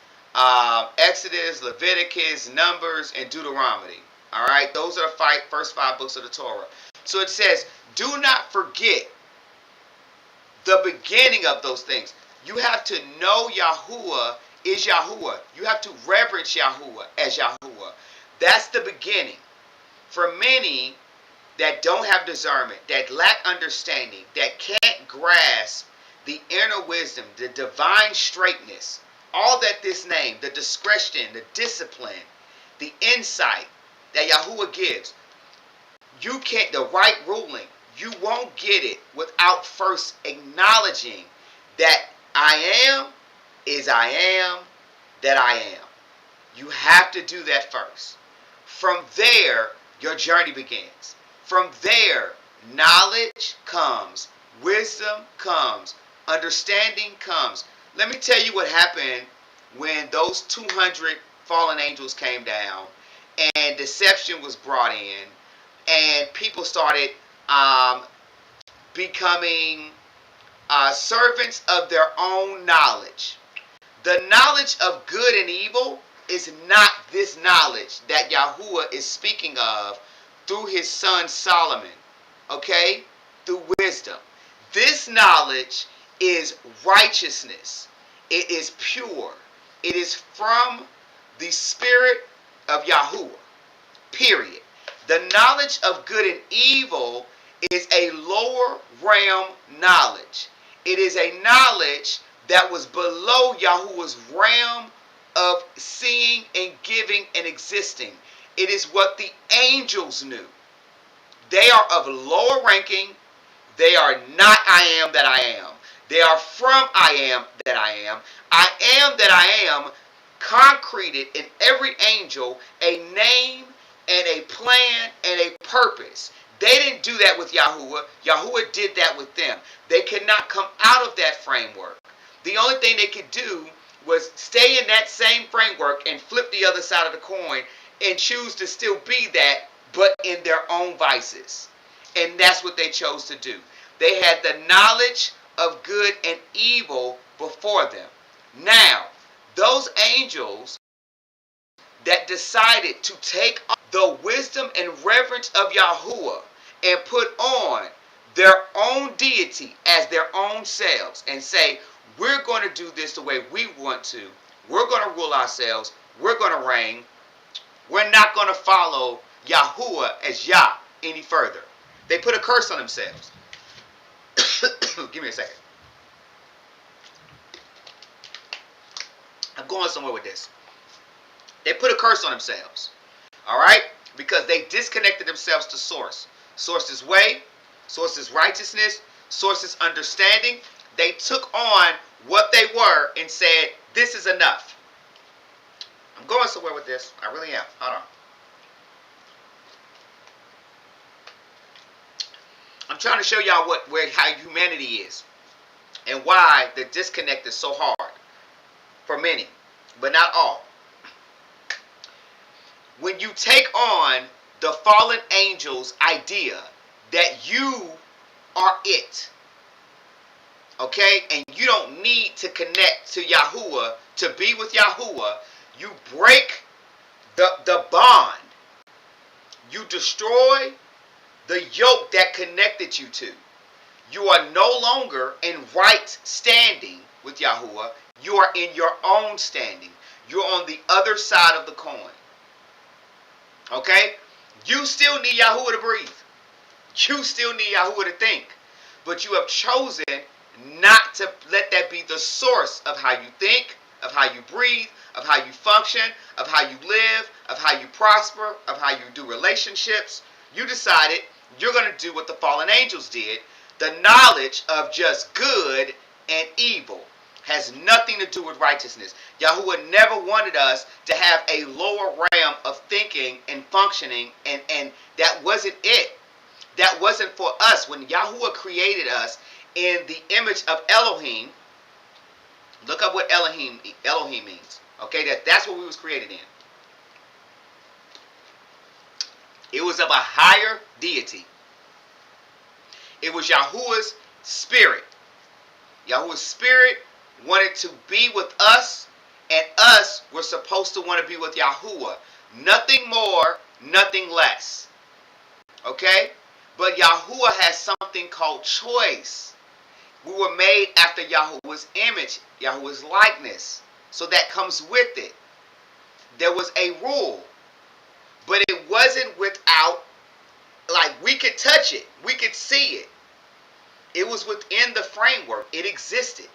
[SPEAKER 3] Exodus, Leviticus, Numbers, and Deuteronomy. Alright? Those are the first 5 books of the Torah. So it says, do not forget the beginning of those things. You have to know Yahuwah is Yahuwah. You have to reverence Yahuwah as Yahuwah. That's the beginning. For many that don't have discernment, that lack understanding, that can't grasp the inner wisdom, the divine straightness, all that this name, the discretion, the discipline, the insight that Yahuwah gives, you can't, the right ruling, you won't get it without first acknowledging that I am is I am that I am. You have to do that first. From there, your journey begins. From there, knowledge comes, wisdom comes, understanding comes. Let me tell you what happened when those 200 fallen angels came down and deception was brought in and people started becoming servants of their own knowledge. The knowledge of good and evil is not this knowledge that Yahuwah is speaking of through his son Solomon. Okay? through wisdom. This knowledge is righteousness. It is pure. It is from the spirit of Yahuwah. Period. The knowledge of good and evil is a lower realm knowledge. It is a knowledge that was below Yahuwah's realm of seeing and giving and existing. It is what the angels knew. They are of lower ranking. They are not I am that I am. They are from I am that I am. I am that I am concreted in every angel a name and a plan and a purpose. They didn't do that with Yahuwah. Yahuwah did that with them. They could not come out of that framework. The only thing they could do was stay in that same framework and flip the other side of the coin and choose to still be that, but in their own vices. And that's what they chose to do. They had the knowledge of good and evil before them. Now, those angels that decided to take the wisdom and reverence of Yahuwah and put on their own deity as their own selves and say, we're going to do this the way we want to. We're going to rule ourselves. We're going to reign. We're not going to follow Yahuwah as Yah any further. They put a curse on themselves. Give me a second. I'm going somewhere with this. They put a curse on themselves. All right? Because they disconnected themselves to Source. Source is way. Source is righteousness. Source is understanding. They took on what they were and said, this is enough. I'm going somewhere with this. I really am. Hold on. I'm trying to show y'all how humanity is and why the disconnect is so hard for many, but not all. When you take on the fallen angel's idea that you are it, okay, and you don't need to connect to Yahuwah to be with Yahuwah, you break the bond. You destroy the yoke that connected you to. You are no longer in right standing with Yahuwah. You are in your own standing. You're on the other side of the coin. Okay? You still need Yahuwah to breathe. You still need Yahuwah to think. But you have chosen not to let that be the source of how you think, of how you breathe, of how you function, of how you live, of how you prosper, of how you do relationships. You decided you're going to do what the fallen angels did. The knowledge of just good and evil has nothing to do with righteousness. Yahuwah never wanted us to have a lower realm of thinking and functioning, and that wasn't it. That wasn't for us. When Yahuwah created us in the image of Elohim, look up what Elohim means. Okay, that's what we was created in. It was of a higher deity. It was Yahuwah's spirit. Yahuwah's spirit wanted to be with us, and us were supposed to want to be with Yahuwah. Nothing more, nothing less. Okay? But Yahuwah has something called choice. We were made after Yahuwah's image, Yahuwah's likeness. So that comes with it. There was a rule. But it wasn't without, like, we could touch it. We could see it. It was within the framework. It existed.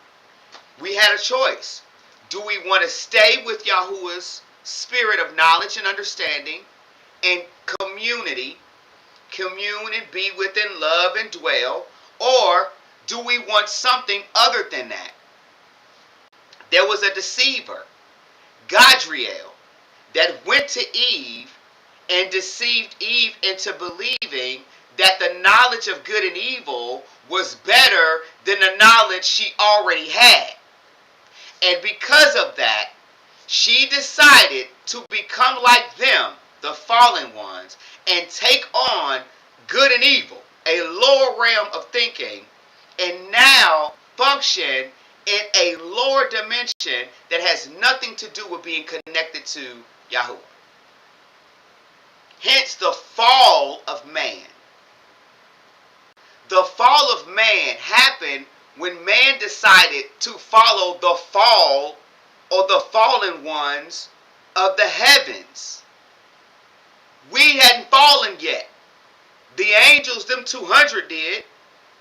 [SPEAKER 3] We had a choice. Do we want to stay with Yahuwah's spirit of knowledge and understanding and community, commune and be within love and dwell, or do we want something other than that? There was a deceiver, Gadriel, that went to Eve and deceived Eve into believing that the knowledge of good and evil was better than the knowledge she already had. And because of that, she decided to become like them, the fallen ones, and take on good and evil, a lower realm of thinking, and now function in a lower dimension that has nothing to do with being connected to Yahuwah. Hence the fall of man. The fall of man happened when man decided to follow the fall or the fallen ones of the heavens. We hadn't fallen yet. The angels, them 200 did.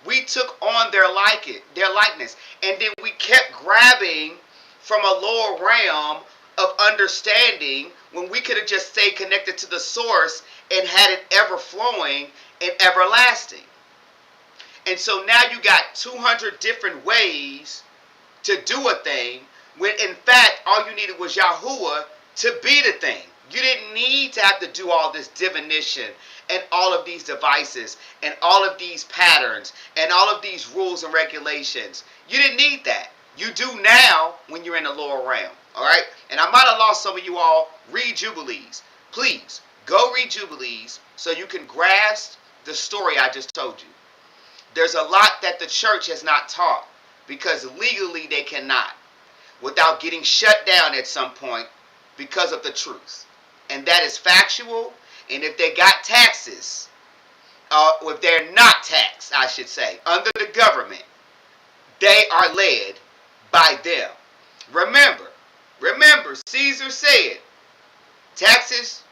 [SPEAKER 3] We took on their likeness. And then we kept grabbing from a lower realm of understanding when we could have just stayed connected to the source and had it ever flowing and everlasting. And so now you got 200 different ways to do a thing when in fact all you needed was Yahuwah to be the thing. You didn't need to have to do all this divination and all of these devices and all of these patterns and all of these rules and regulations. You didn't need that. You do now when you're in the lower realm. Alright? And I might have lost some of you all. Read Jubilees. Please, go read Jubilees so you can grasp the story I just told you. There's a lot that the church has not taught because legally they cannot without getting shut down at some point because of the truth. And that is factual. And if they got taxes, or if they're not taxed, I should say, under the government, they are led by them. Remember, Caesar said, taxes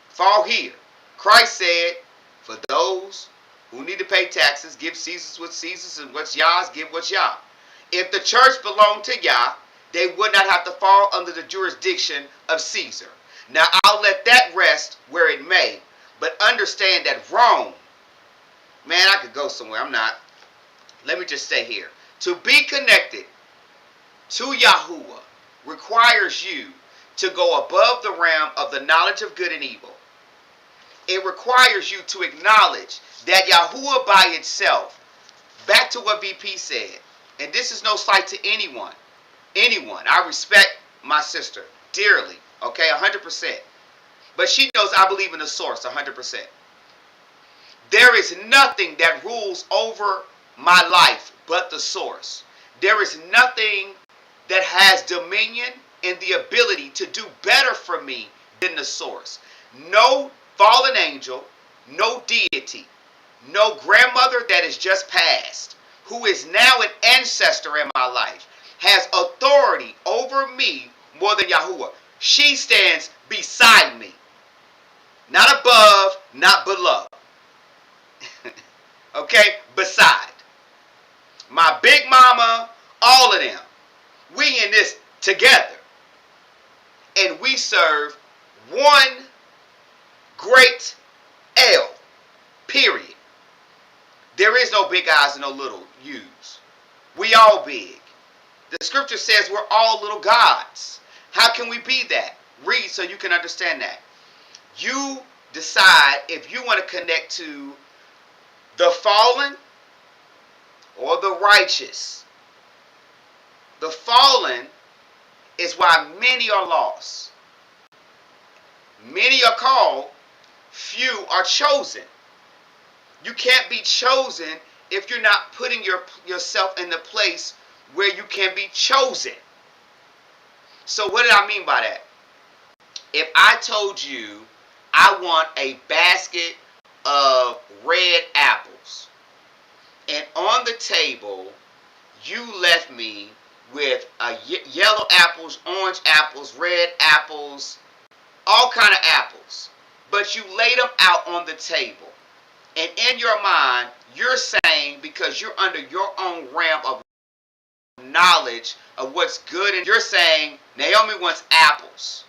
[SPEAKER 3] fall here. Christ said, for those who need to pay taxes, give Caesar's what's Caesar's and what's Yah's, give what's Yah. If the church belonged to Yah, they would not have to fall under the jurisdiction of Caesar. Now, I'll let that rest where it may, but understand that Rome, man, I could go somewhere. I'm not. Let me just stay here. To be connected to Yahuwah requires you to go above the realm of the knowledge of good and evil. It requires you to acknowledge that Yahuwah by itself, back to what VP said, and this is no slight to anyone. I respect my sister dearly, okay, 100%. But she knows I believe in the source 100%. There is nothing that rules over my life but the source. There is nothing that has dominion and the ability to do better for me than the source. No fallen angel, no deity, no grandmother that is just passed, who is now an ancestor in my life, has authority over me more than Yahuwah. She stands beside me. Not above, not below. Okay? Beside. My big mama, all of them. We in this together. And we serve one great L. Period. There is no big eyes and no little U's. We all big. The scripture says we're all little gods. How can we be that? Read so you can understand that. You decide if you want to connect to the fallen or the righteous. The fallen is why many are lost. Many are called, few are chosen. You can't be chosen if you're not putting yourself in the place where you can be chosen. So what did I mean by that? If I told you I want a basket of red apples, and on the table you left me with yellow apples, orange apples, red apples, all kind of apples, but you laid them out on the table, and in your mind you're saying, because you're under your own realm of knowledge of what's good, and you're saying Naomi wants apples.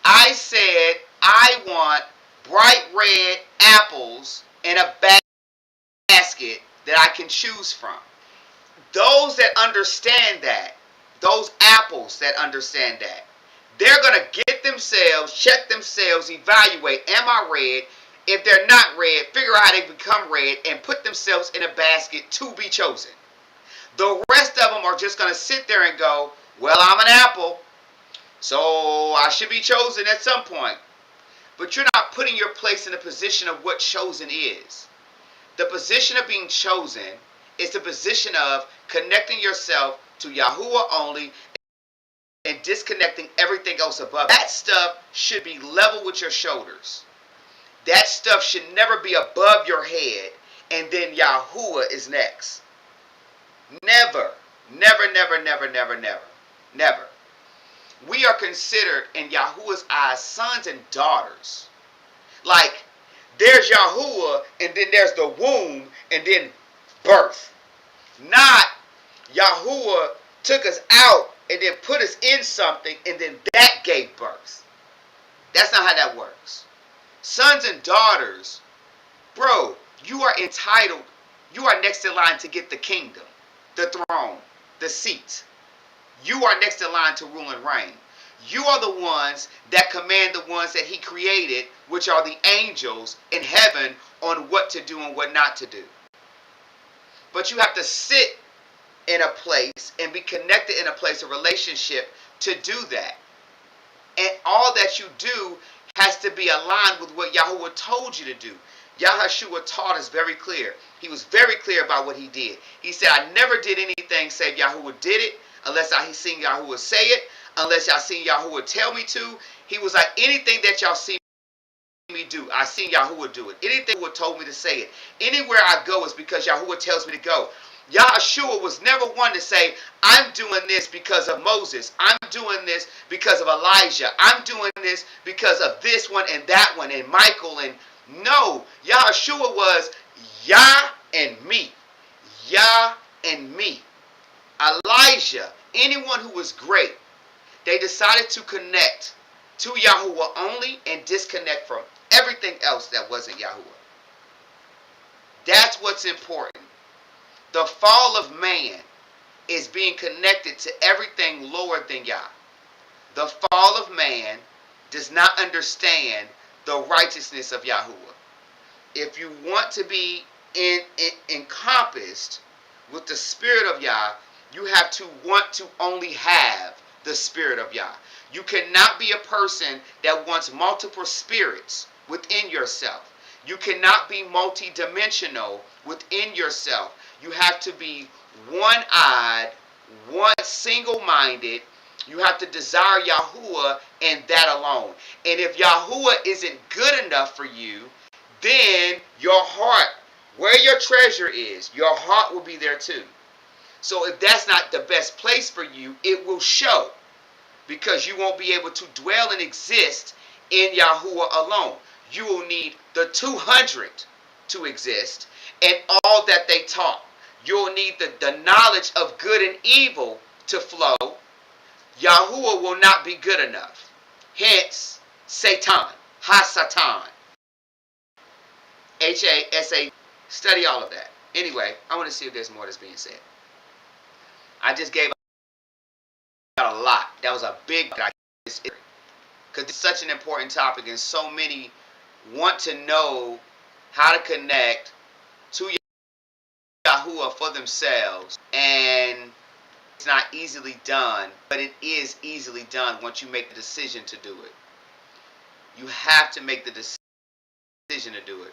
[SPEAKER 3] I said I want bright red apples in a basket that I can choose from. Those that understand that, those apples that understand that, they're going to get themselves, check themselves, evaluate, am I red? If they're not red, figure out how they become red and put themselves in a basket to be chosen. The rest of them are just going to sit there and go, well, I'm an apple, so I should be chosen at some point. But you're not putting your place in the position of what chosen is. The position of being chosen is the position of connecting yourself to Yahuwah only and disconnecting everything else above. That stuff should be level with your shoulders. That stuff should never be above your head. and then Yahuwah is next. Never, never, never, never, never, never, never. We are considered in Yahuwah's eyes sons and daughters. Like, there's Yahuwah, and then there's the womb, and then birth. Not Yahuwah took us out and then put us in something, and then that gave birth. That's not how that works. Sons and daughters, bro, you are entitled. You are next in line to get the kingdom, the throne, the seat. You are next in line to rule and reign. You are the ones that command the ones that he created, which are the angels in heaven, on what to do and what not to do. But you have to sit in a place and be connected in a place of relationship to do that. And all that you do has to be aligned with what Yahuwah told you to do. Yahushua taught us very clear. He was very clear about what he did. He said, I never did anything save Yahuwah did it, unless I seen Yahuwah say it, unless y'all seen Yahuwah tell me to. He was like, anything that y'all see me do, I seen Yahuwah do it. Anything Yahuwah told me to say it. Anywhere I go is because Yahuwah tells me to go. Yahushua was never one to say, I'm doing this because of Moses. I'm doing this because of Elijah. I'm doing this because of this one and that one and Michael. And no, Yahushua was Yah and me. Yah and me. Elijah, anyone who was great, they decided to connect to Yahuwah only and disconnect from everything else that wasn't Yahuwah. That's what's important. The fall of man is being connected to everything lower than Yah. The fall of man does not understand the righteousness of Yahuwah. If you want to be encompassed with the spirit of Yah, you have to want to only have the spirit of Yah. You cannot be a person that wants multiple spirits within yourself. You cannot be multidimensional within yourself. You have to be one-eyed, one single-minded. You have to desire Yahuwah and that alone. And if Yahuwah isn't good enough for you, then your heart, where your treasure is, your heart will be there too. So if that's not the best place for you, it will show. Because you won't be able to dwell and exist in Yahuwah alone. You will need the 200 to exist and all that they taught. You'll need the knowledge of good and evil to flow. Yahuwah will not be good enough. Hence, Satan, Ha-Satan. H-A-S-A. Study all of that. Anyway, I want to see if there's more that's being said. I just gave out a lot. That was a big because it's such an important topic and so many want to know how to connect to Yahuwah for themselves, and it's not easily done, but it is easily done once you make the decision to do it. You have to make the decision to do it.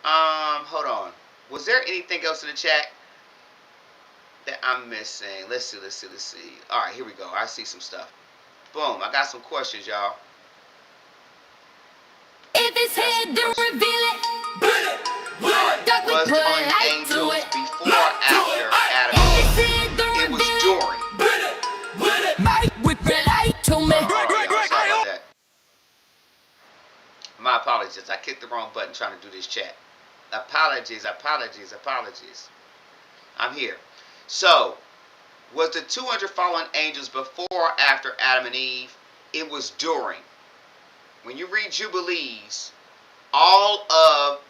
[SPEAKER 3] Hold on. Was there anything else in the chat that I'm missing? Let's see. All right, here we go. I see some stuff. Boom, I got some questions, y'all.
[SPEAKER 1] If it's hid, then reveal it. Duck, we
[SPEAKER 3] Was
[SPEAKER 1] put
[SPEAKER 3] on
[SPEAKER 1] light
[SPEAKER 3] angels
[SPEAKER 1] to it.
[SPEAKER 3] before or after Adam?
[SPEAKER 1] If it's hid, then
[SPEAKER 3] It was
[SPEAKER 1] reveal
[SPEAKER 3] during.
[SPEAKER 1] it. Light to me.
[SPEAKER 3] Sorry about that. My apologies. I clicked the wrong button trying to do this chat. Apologies. I'm here. So, was the 200 fallen angels before or after Adam and Eve? It was during. When you read Jubilees, all of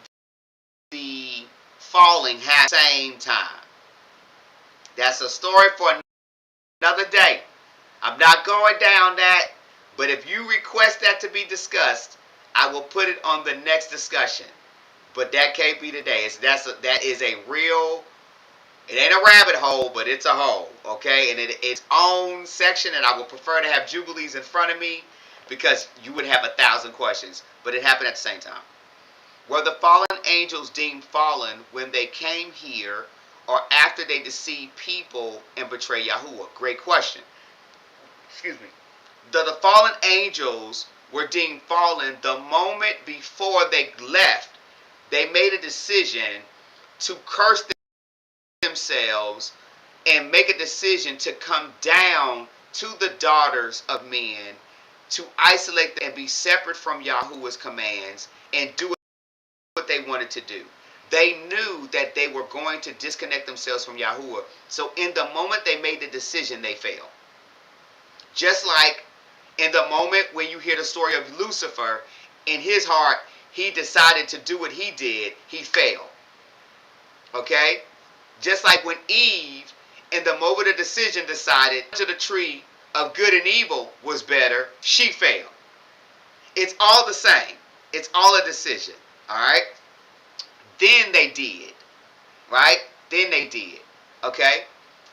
[SPEAKER 3] the falling happened at the same time. That's a story for another day. I'm not going down that, but if you request that to be discussed, I will put it on the next discussion. But that can't be today. That is a real, it ain't a rabbit hole, but it's a hole, okay? And it's own section, and I would prefer to have Jubilees in front of me because you would have 1,000 questions, but it happened at the same time. Were the fallen angels deemed fallen when they came here or after they deceived people and betrayed Yahuwah? Great question. Excuse me. The fallen angels were deemed fallen the moment before they left. They made a decision to curse themselves and make a decision to come down to the daughters of men, to isolate them and be separate from Yahuwah's commands and do what they wanted to do. They knew that they were going to disconnect themselves from Yahuwah. So in the moment they made the decision, they failed. Just like in the moment when you hear the story of Lucifer, in his heart, he decided to do what he did, he failed. Okay? Just like when Eve, in the moment of decision, decided to the tree of good and evil was better, she failed. It's all the same. It's all a decision. Alright? Then they did. Right? Then they did. Okay?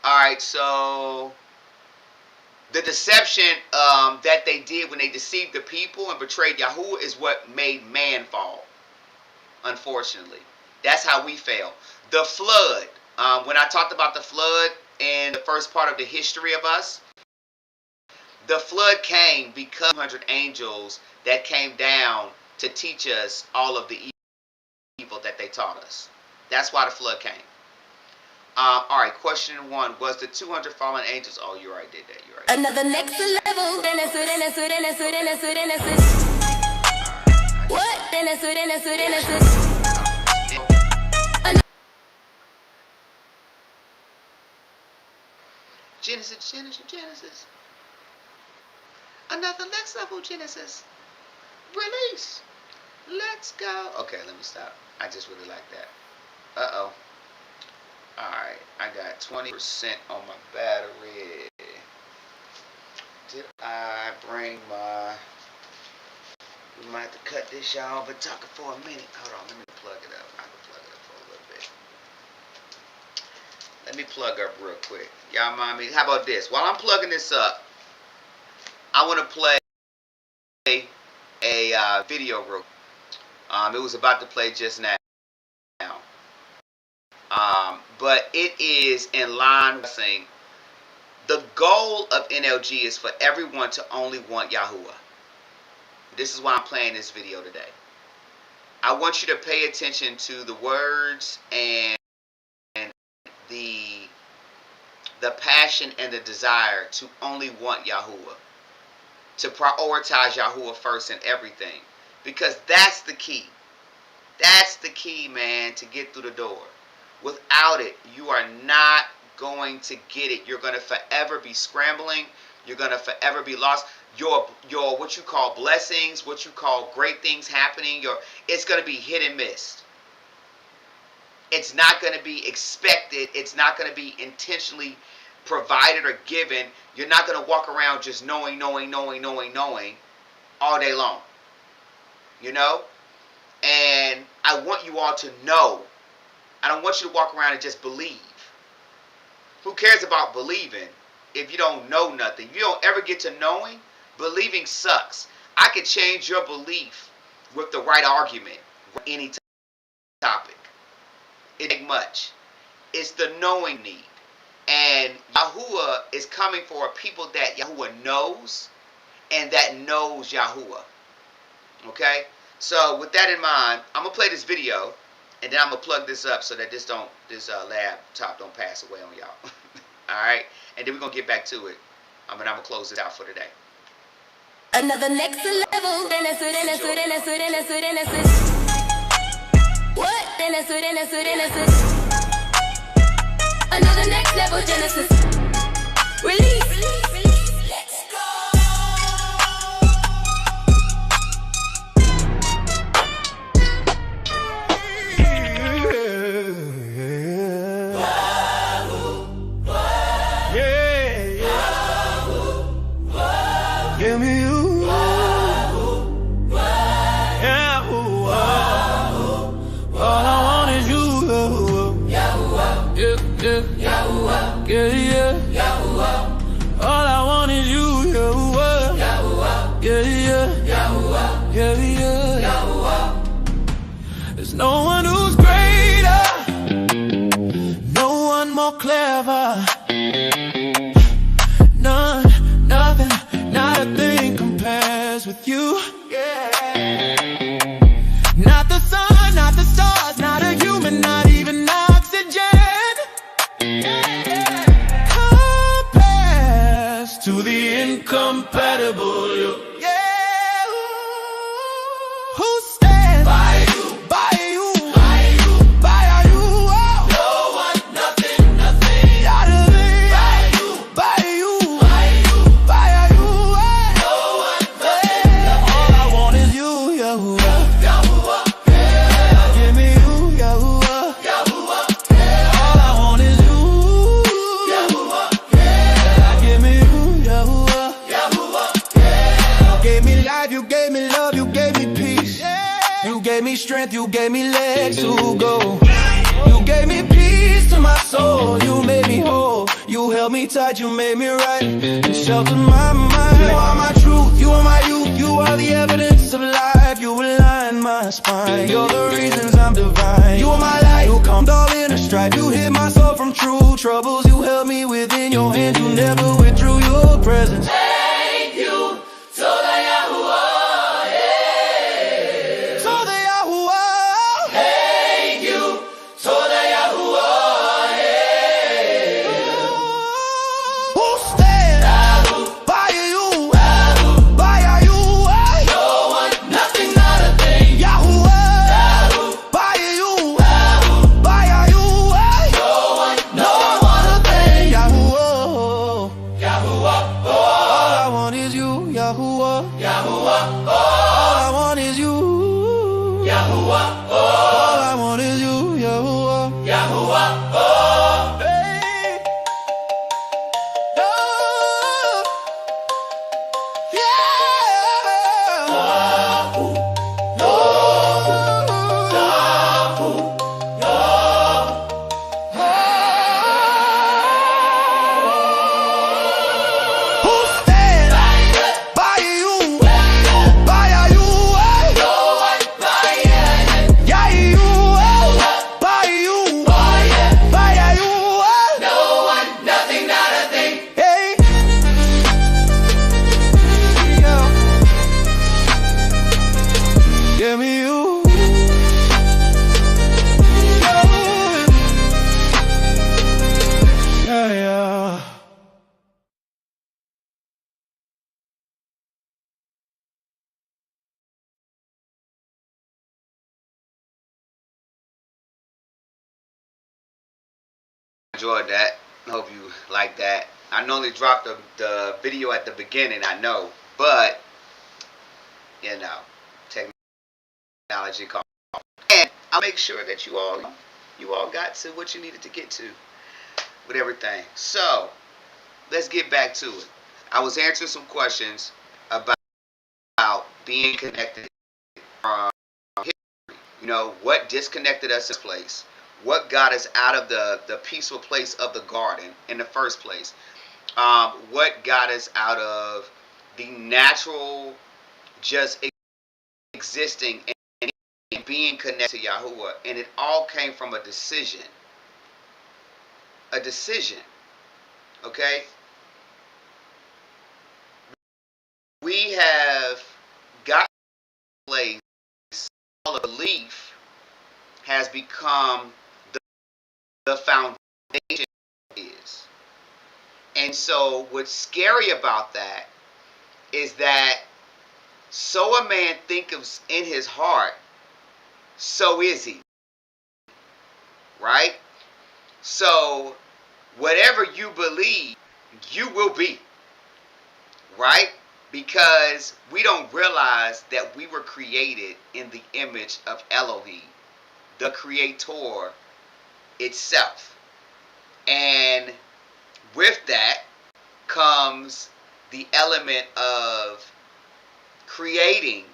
[SPEAKER 3] Alright, so the deception that they did when they deceived the people and betrayed Yahuwah is what made man fall. Unfortunately. That's how we fail. The flood. When I talked about the flood in the first part of the history of us, the flood came because of 100 angels that came down to teach us all of the evil that they taught us. That's why the flood came. Alright, question 1. Was the 200 fallen angels... Oh, you already did that. You already did that.
[SPEAKER 1] Another next level. What?
[SPEAKER 3] Genesis. Another next level Genesis. Release. Let's go. Okay, let me stop. I just really like that. Uh-oh. Alright, I got 20% on my battery. Did I bring my... We might have to cut this, y'all, but talking for a minute. Hold on, let me plug it up. I can plug it up for a little bit. Let me plug up real quick. Y'all mind me? How about this? While I'm plugging this up, I want to play a video real quick. It was about to play just now. But it is in line with saying the goal of NLG is for everyone to only want Yahuwah. This is why I'm playing this video today. I want you to pay attention to the words and the passion and the desire to only want Yahuwah. To prioritize Yahuwah first in everything. Because that's the key. That's the key, man, to get through the door. Without it, you are not going to get it. You're going to forever be scrambling. You're going to forever be lost. Your what you call blessings, what you call great things happening, it's going to be hit and miss. It's not going to be expected. It's not going to be intentionally provided or given. You're not going to walk around just knowing all day long. You know? And I want you all to know. I don't want you to walk around and just believe. Who cares about believing if you don't know nothing? If you don't ever get to knowing, believing sucks. I could change your belief with the right argument for any topic. It ain't much. It's the knowing need. And Yahuwah is coming for a people that Yahuwah knows and that knows Yahuwah. Okay? So with that in mind, I'm going to play this video and then I'm going to plug this up so that this laptop don't pass away on y'all. Alright? And then we're going to get back to it. I'm going to close it out for today.
[SPEAKER 1] Another next level. What? Another next level Genesis. Release. Let's go.
[SPEAKER 2] Give me you. All I want is you. Yeah. All I want is you. Yeah. There's no one who's greater, no one more clever. None, nothing, not a thing compares with you. Yeah. Not the sun, not the stars, not a human, not even now. compatible. Yeah. Who stands by you? By you? By you? By you? Oh. No one, nothing, nothing. Gotta be by you. By you? By you? By you? Oh. No one, nothing, nothing. All I want is you, Yahuwah. Yahuwah. Yeah. Give me you, Yahuwah. Yahuwah. Yeah. All I want is you, Yahuwah. Yeah. Give me you, Yahuwah. Yahuwah. Yeah. You gave me life, you gave me love, you gave me peace. You gave me strength, you gave me legs to go. You gave me peace to my soul, you made me whole. You held me tight, you made me right, and sheltered my mind. You are my truth, you are my youth, you are the evidence of life. You align my spine, you're the reasons I'm divine. You are my light, you calmed all inner strife. You hid my soul from true troubles, you held me within your hands. You never withdrew your presence. Thank you, Toda Yahuwah, yeah. Toda Yahuwah. Thank you, Toda Yahuwah, yeah. Who stands by you? By you? No one, nothing, not a thing. Yahuwah. By you? By you? No one, not a thing. Yahuwah. Yahuwah. All I want is you, Yahuwah. Yahuwah. All I want is you, Yahuwah. All I want is you, Yahuwah. Yahuwah. Hey. Oh. Who stands by you? By you? No one, by you? By you? By you? No one, nothing, not a thing. Hey. Give me you. Yeah, yeah.
[SPEAKER 3] Enjoyed that. Hope you like that. I normally drop the video at the beginning, I know, but you know, technology call. And I'll make sure that you all got to what you needed to get to with everything. So let's get back to it. I was answering some questions about being connected from history. You know, what disconnected us in this place? What got us out of the peaceful place of the garden in the first place? What got us out of the natural just existing and being connected to Yahuwah? And it all came from a decision. A decision. Okay? We have got to a place all of belief has become the foundation is. And so what's scary about that is that so a man thinketh in his heart, so is he. Right? So whatever you believe, you will be. Right? Because we don't realize that we were created in the image of Elohim, the Creator itself. And with that comes the element of creating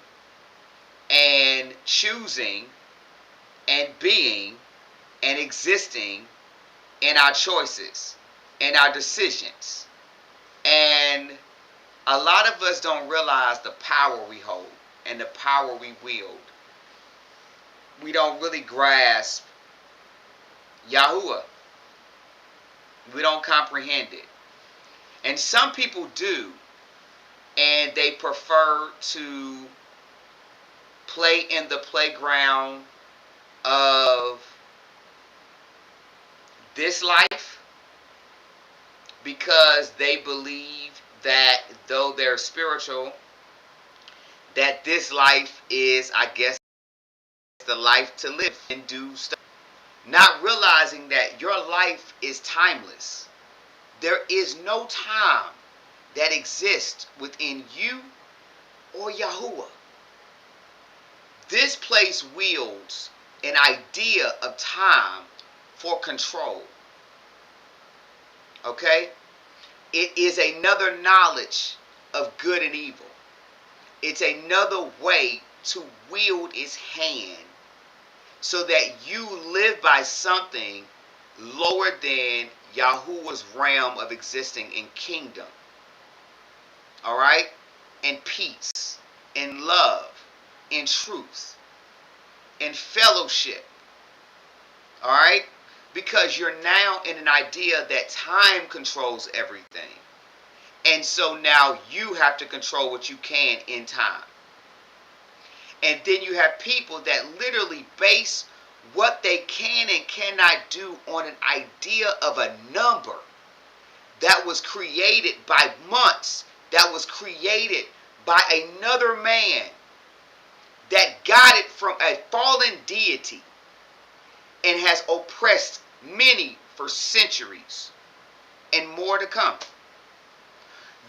[SPEAKER 3] and choosing and being and existing in our choices and our decisions. And a lot of us don't realize the power we hold and the power we wield. We don't really grasp Yahuwah. We don't comprehend it. And some people do, and they prefer to play in the playground of this life because they believe that though they're spiritual, that this life is, I guess, the life to live and do stuff. Not realizing that your life is timeless. There is no time that exists within you or Yahuwah. This place wields an idea of time for control. Okay? It is another knowledge of good and evil. It's another way to wield its hand so that you live by something lower than Yahuwah's realm of existing in kingdom. Alright? In peace, in love, in truth, in fellowship. Alright? Because you're now in an idea that time controls everything. And so now you have to control what you can in time. And then you have people that literally base what they can and cannot do on an idea of a number that was created by months, that was created by another man that got it from a fallen deity and has oppressed many for centuries and more to come.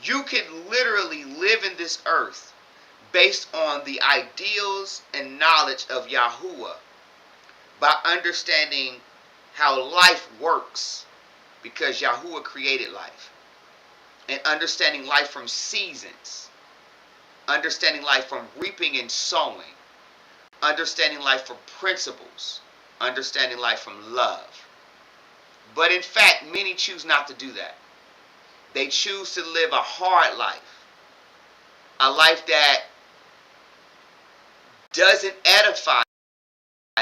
[SPEAKER 3] You could literally live in this earth based on the ideals and knowledge of Yahuwah by understanding how life works, because Yahuwah created life, and understanding life from seasons, understanding life from reaping and sowing, understanding life from principles, understanding life from love. But in fact, many choose not to do that. They choose to live a hard life, a life that doesn't edify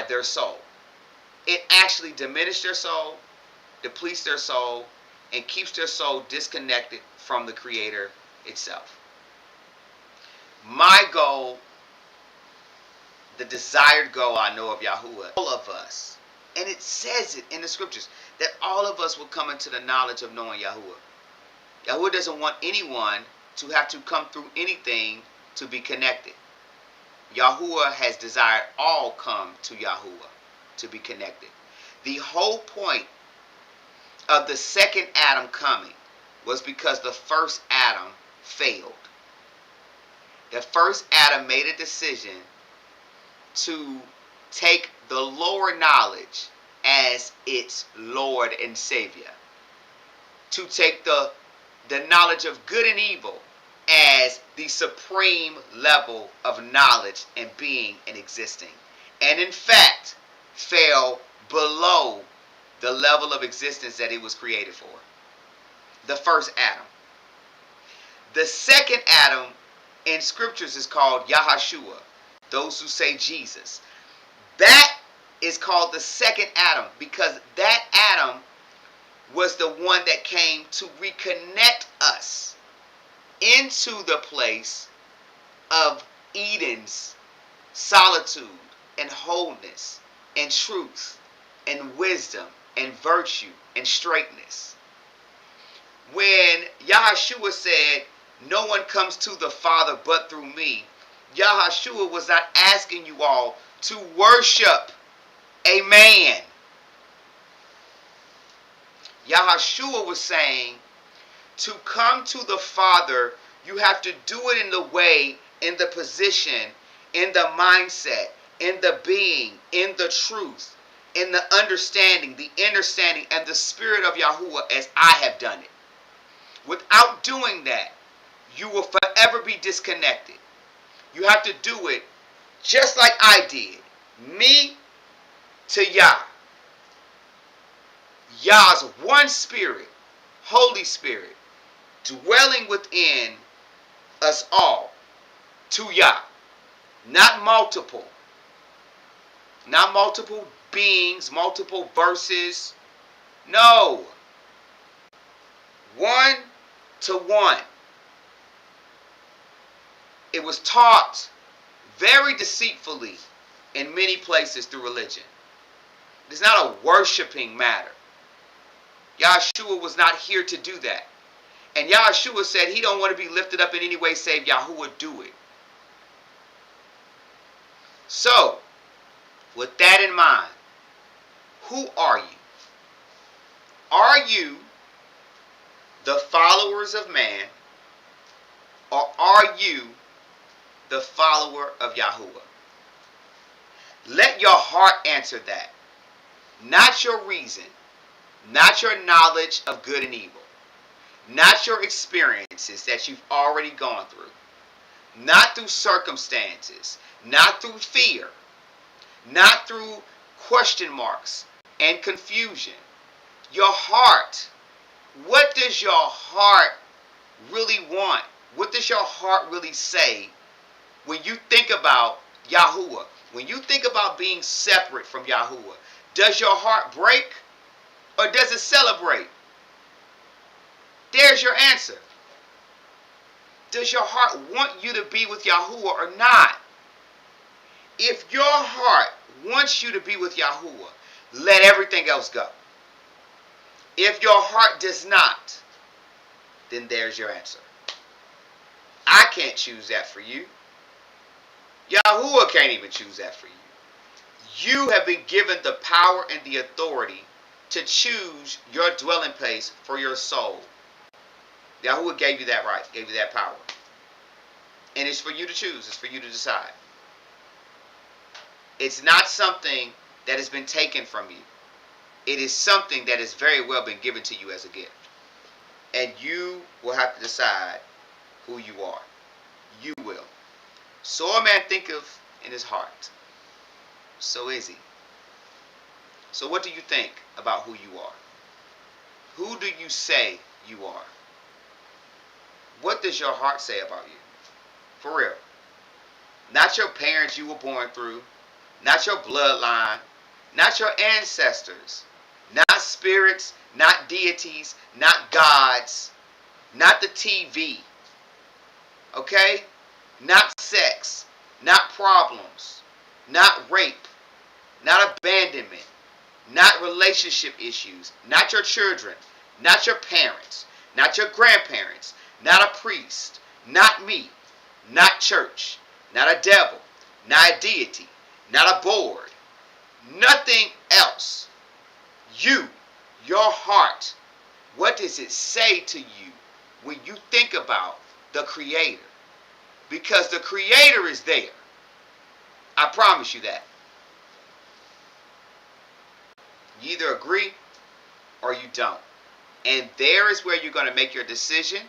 [SPEAKER 3] their soul. It actually diminishes their soul, depletes their soul, and keeps their soul disconnected from the Creator itself. My goal, the desired goal I know of Yahuwah, all of us, and it says it in the scriptures, that all of us will come into the knowledge of knowing Yahuwah. Yahuwah doesn't want anyone to have to come through anything to be connected. Yahuwah has desired all come to Yahuwah to be connected. The whole point of the second Adam coming was because the first Adam failed. The first Adam made a decision to take the lower knowledge as its Lord and Savior. To take the knowledge of good and evil as the supreme level of knowledge and being and existing. And in fact, fell below the level of existence that it was created for. The first Adam. The second Adam in scriptures is called Yahashua. Those who say Jesus. That is called the second Adam because that Adam was the one that came to reconnect us into the place of Eden's solitude and wholeness and truth and wisdom and virtue and straightness. When Yahashua said, "No one comes to the Father but through me," Yahashua was not asking you all to worship a man. Yahashua was saying, to come to the Father, you have to do it in the way, in the position, in the mindset, in the being, in the truth, in the understanding, the understanding, and the spirit of Yahuwah as I have done it. Without doing that, you will forever be disconnected. You have to do it just like I did. Me to Yah. Yah's one spirit, Holy Spirit, dwelling within us all to Yah. Not multiple. Not multiple beings, multiple verses. No. One to one. It was taught very deceitfully in many places through religion. It's not a worshiping matter. Yahshua was not here to do that. And Yahshua said he don't want to be lifted up in any way save Yahuwah do it. So, with that in mind, who are you? Are you the followers of man, or are you the follower of Yahuwah? Let your heart answer that. Not your reason, not your knowledge of good and evil, not your experiences that you've already gone through, not through circumstances, not through fear, not through question marks and confusion. Your heart. What does your heart really want? What does your heart really say when you think about Yahuwah? When you think about being separate from Yahuwah, does your heart break or does it celebrate? There's your answer. Does your heart want you to be with Yahuwah or not? If your heart wants you to be with Yahuwah, let everything else go. If your heart does not, then there's your answer. I can't choose that for you. Yahuwah can't even choose that for you. You have been given the power and the authority to choose your dwelling place for your soul. Yahuwah gave you that right, gave you that power. And it's for you to choose. It's for you to decide. It's not something that has been taken from you. It is something that has very well been given to you as a gift. And you will have to decide who you are. You will. So a man thinketh in his heart, so is he. So what do you think about who you are? Who do you say you are? What does your heart say about you? For real. Not your parents you were born through, not your bloodline, not your ancestors, not spirits, not deities, not gods, not the TV, okay? Not sex, not problems, not rape, not abandonment, not relationship issues, not your children, not your parents, not your grandparents, not a priest, not me, not church, not a devil, not a deity, not a board, nothing else. You, your heart, what does it say to you when you think about the Creator? Because the Creator is there. I promise you that. You either agree or you don't. And there is where you're going to make your decision.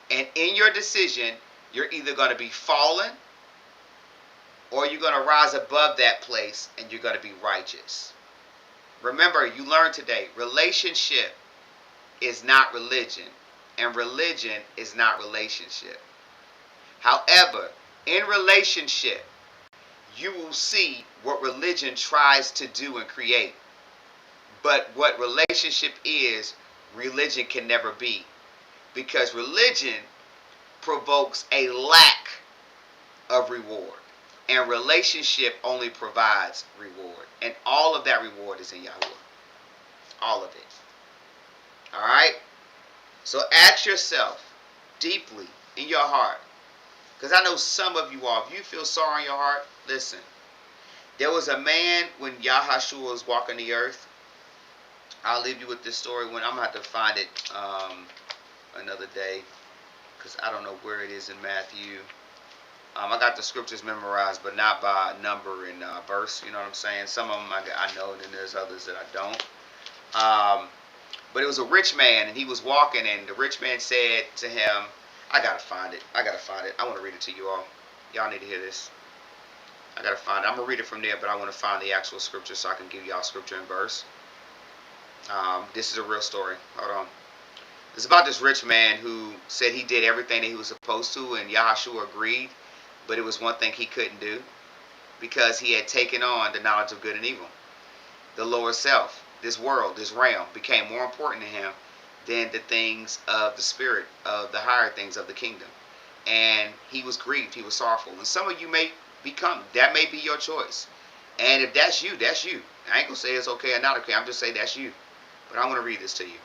[SPEAKER 3] And in your decision, you're either going to be fallen or you're going to rise above that place and you're going to be righteous. Remember, you learned today, relationship is not religion. And religion is not relationship. However, in relationship, you will see what religion tries to do and create. But what relationship is, religion can never be. Because religion provokes a lack of reward. And relationship only provides reward. And all of that reward is in Yahuwah. All of it. Alright? So ask yourself deeply in your heart. Because I know some of you all, if you feel sorrow in your heart, listen. There was a man when Yahshua was walking the earth. I'll leave you with this story. When I'm going to have to find it another day. Because I don't know where it is in Matthew. I got the scriptures memorized, but not by number and verse. You know what I'm saying? Some of them I know, and then there's others that I don't. But it was a rich man, and he was walking, and the rich man said to him, I gotta find it. I want to read it to you all. Y'all need to hear this. I gotta find it. I'm gonna read it from there, but I want to find the actual scripture so I can give y'all scripture and verse. This is a real story. Hold on. It's about this rich man who said he did everything that he was supposed to, and Yahshua agreed, but it was one thing he couldn't do because he had taken on the knowledge of good and evil. The lower self, this world, this realm, became more important to him than the things of the spirit, of the higher things of the kingdom. And he was grieved, he was sorrowful. And some of you may become, that may be your choice. And if that's you, that's you. I ain't gonna say it's okay or not okay, I'm just saying that's you. But I'm gonna read this to you.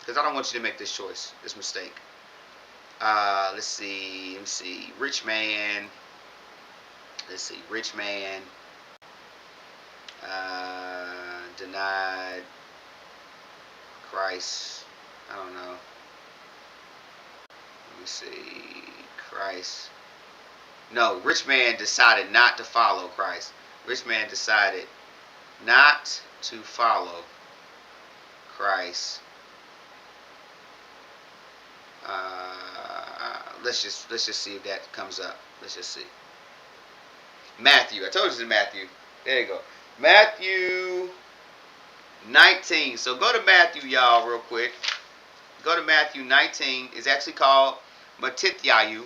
[SPEAKER 3] Because I don't want you to make this choice, this mistake. Let's see. Let me see. Rich man. Let's see. Rich man. Denied Christ. I don't know. Let me see. Christ. No, rich man decided not to follow Christ. Rich man decided not to follow Christ. Let's just see if that comes up. Let's just see. Matthew. I told you it's in Matthew. There you go. Matthew 19. So go to Matthew, y'all, real quick. Go to Matthew 19. It's actually called Matithyahu.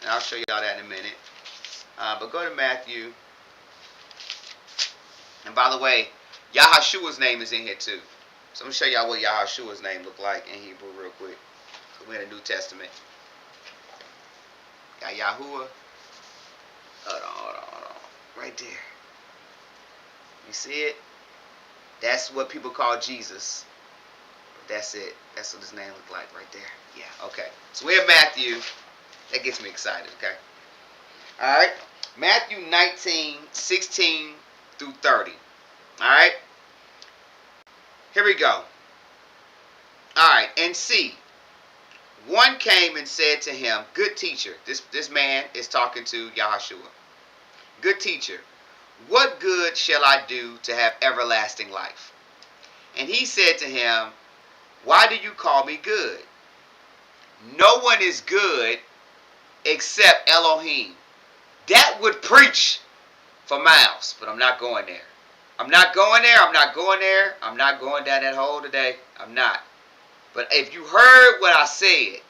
[SPEAKER 3] And I'll show y'all that in a minute. But go to Matthew. And by the way, Yahushua's name is in here too. So I'm going to show y'all what Yahushua's name looked like in Hebrew real quick. We're in the New Testament. Got Yahuwah. Hold on. Right there. You see it? That's what people call Jesus. That's it. That's what his name looked like right there. Yeah, okay. So we have Matthew. That gets me excited, okay? Alright. Matthew 19, 16 through 30. Alright? Here we go. Alright, and see. One came and said to him, good teacher. This man is talking to Yahushua. Good teacher, what good shall I do to have everlasting life? And he said to him, why do you call me good? No one is good except Elohim. That would preach for miles, but I'm not going there. I'm not going there. I'm not going there. I'm not going down that hole today. I'm not. But if you heard what I said,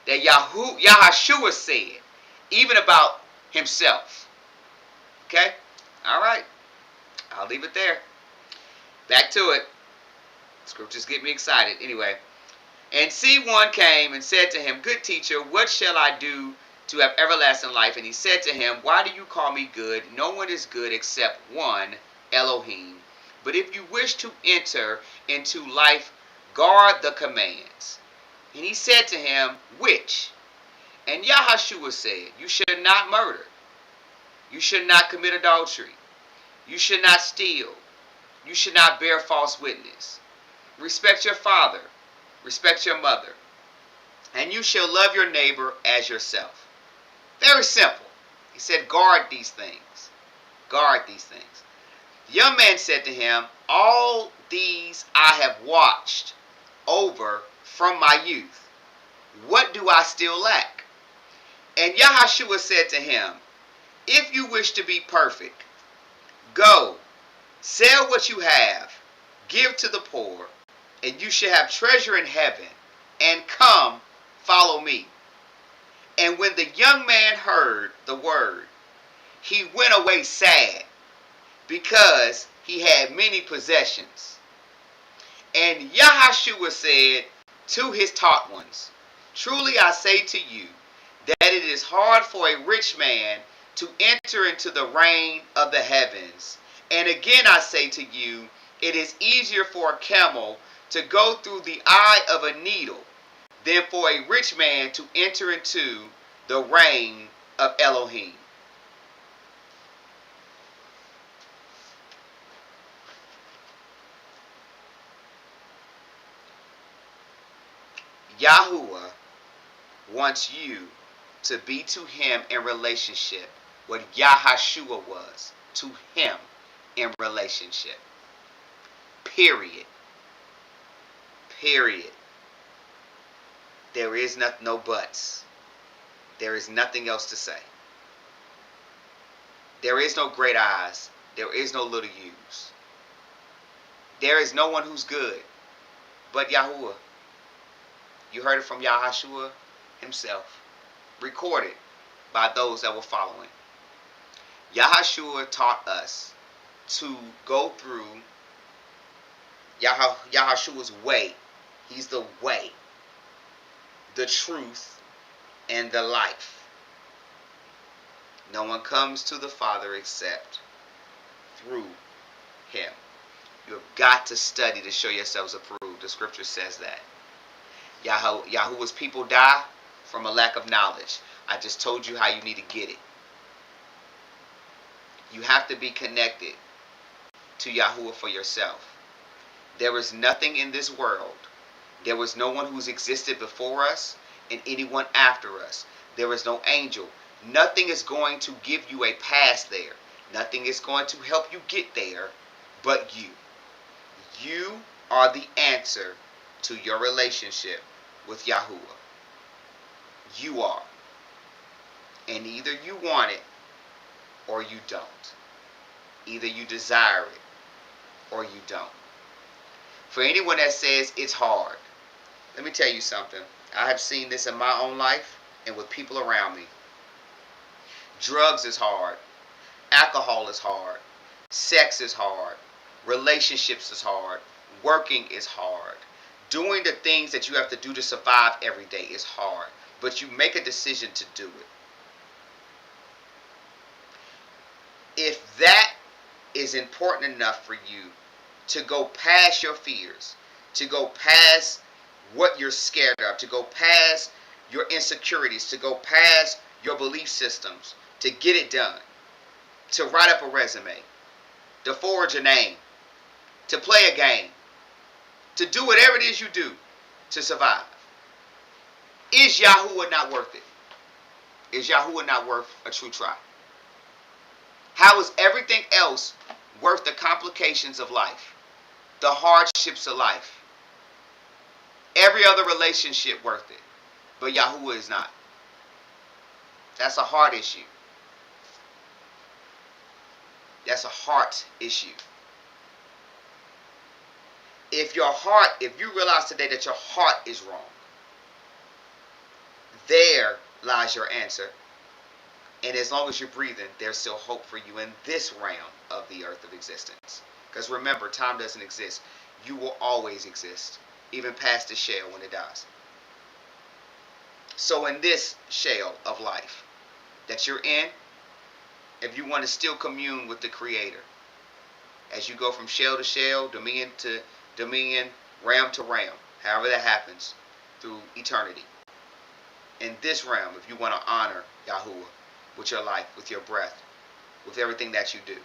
[SPEAKER 3] that Yahushua said, even about himself. Okay? All right. I'll leave it there. Back to it. Scriptures get me excited. Anyway. And see, one came and said to him, good teacher, what shall I do to have everlasting life? And he said to him, why do you call me good? No one is good except one, Elohim. But if you wish to enter into life, guard the commands. And he said to him, which? And Yahushua said, you should not murder. You should not commit adultery. You should not steal. You should not bear false witness. Respect your father. Respect your mother. And you shall love your neighbor as yourself. Very simple. He said, guard these things. Guard these things. The young man said to him, all these I have watched over from my youth. What do I still lack? And Yahushua said to him, if you wish to be perfect, go, sell what you have, give to the poor, and you shall have treasure in heaven, and come, follow me. And when the young man heard the word, he went away sad, because he had many possessions. And Yahushua said to his taught ones, truly I say to you, that it is hard for a rich man to enter into the reign of the heavens. And again I say to you, it is easier for a camel to go through the eye of a needle than for a rich man to enter into the reign of Elohim. Yahuwah wants you to be to him in relationship what Yahushua was to him in relationship. Period. Period. There is no buts. There is nothing else to say. There is no great eyes. There is no little U's. There is no one who's good but Yahuwah. You heard it from Yahushua himself. Recorded by those that were following. Yahushua taught us to go through Yahushua's way. He's the way, the truth, and the life. No one comes to the Father except through him. You have got to study to show yourselves approved. The scripture says that. Yahuwah's people die from a lack of knowledge. I just told you how you need to get it. You have to be connected to Yahuwah for yourself. There is nothing in this world. There was no one who's existed before us and anyone after us. There is no angel. Nothing is going to give you a pass there. Nothing is going to help you get there but you. You are the answer to your relationship with Yahuwah. You are. And either you want it or you don't. Either you desire it or you don't. For anyone that says it's hard, let me tell you something. I have seen this in my own life and with people around me. Drugs is hard. Alcohol is hard. Sex is hard. Relationships is hard. Working is hard. Doing the things that you have to do to survive every day is hard. But you make a decision to do it. If that is important enough for you to go past your fears, to go past what you're scared of, to go past your insecurities, to go past your belief systems, to get it done, to write up a resume, to forge a name, to play a game, to do whatever it is you do to survive. Is Yahuwah not worth it? Is Yahuwah not worth a true try? How is everything else worth the complications of life, the hardships of life? Every other relationship worth it, but Yahuwah is not. That's a heart issue. That's a heart issue. If you realize today that your heart is wrong, there lies your answer. And as long as you're breathing, there's still hope for you in this realm of the earth of existence. Because remember, time doesn't exist. You will always exist, even past the shell when it dies. So in this shell of life that you're in, if you want to still commune with the Creator, as you go from shell to shell, dominion to dominion, realm to realm, however that happens through eternity. In this realm, if you want to honor Yahuwah with your life, with your breath, with everything that you do,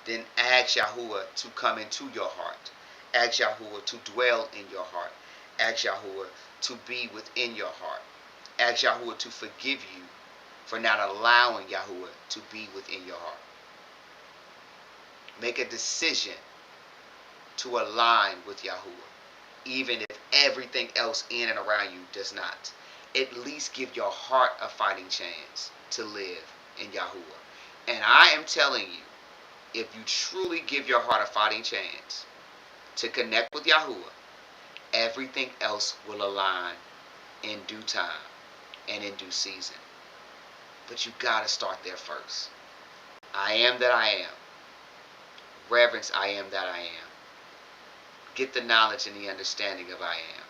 [SPEAKER 3] then ask Yahuwah to come into your heart. Ask Yahuwah to dwell in your heart. Ask Yahuwah to be within your heart. Ask Yahuwah to forgive you for not allowing Yahuwah to be within your heart. Make a decision to align with Yahuwah, even if everything else in and around you does not. At least give your heart a fighting chance to live in Yahuwah. And I am telling you, if you truly give your heart a fighting chance to connect with Yahuwah, everything else will align in due time and in due season. But you gotta start there first. I am that I am. Reverence I am that I am. Get the knowledge and the understanding of I am.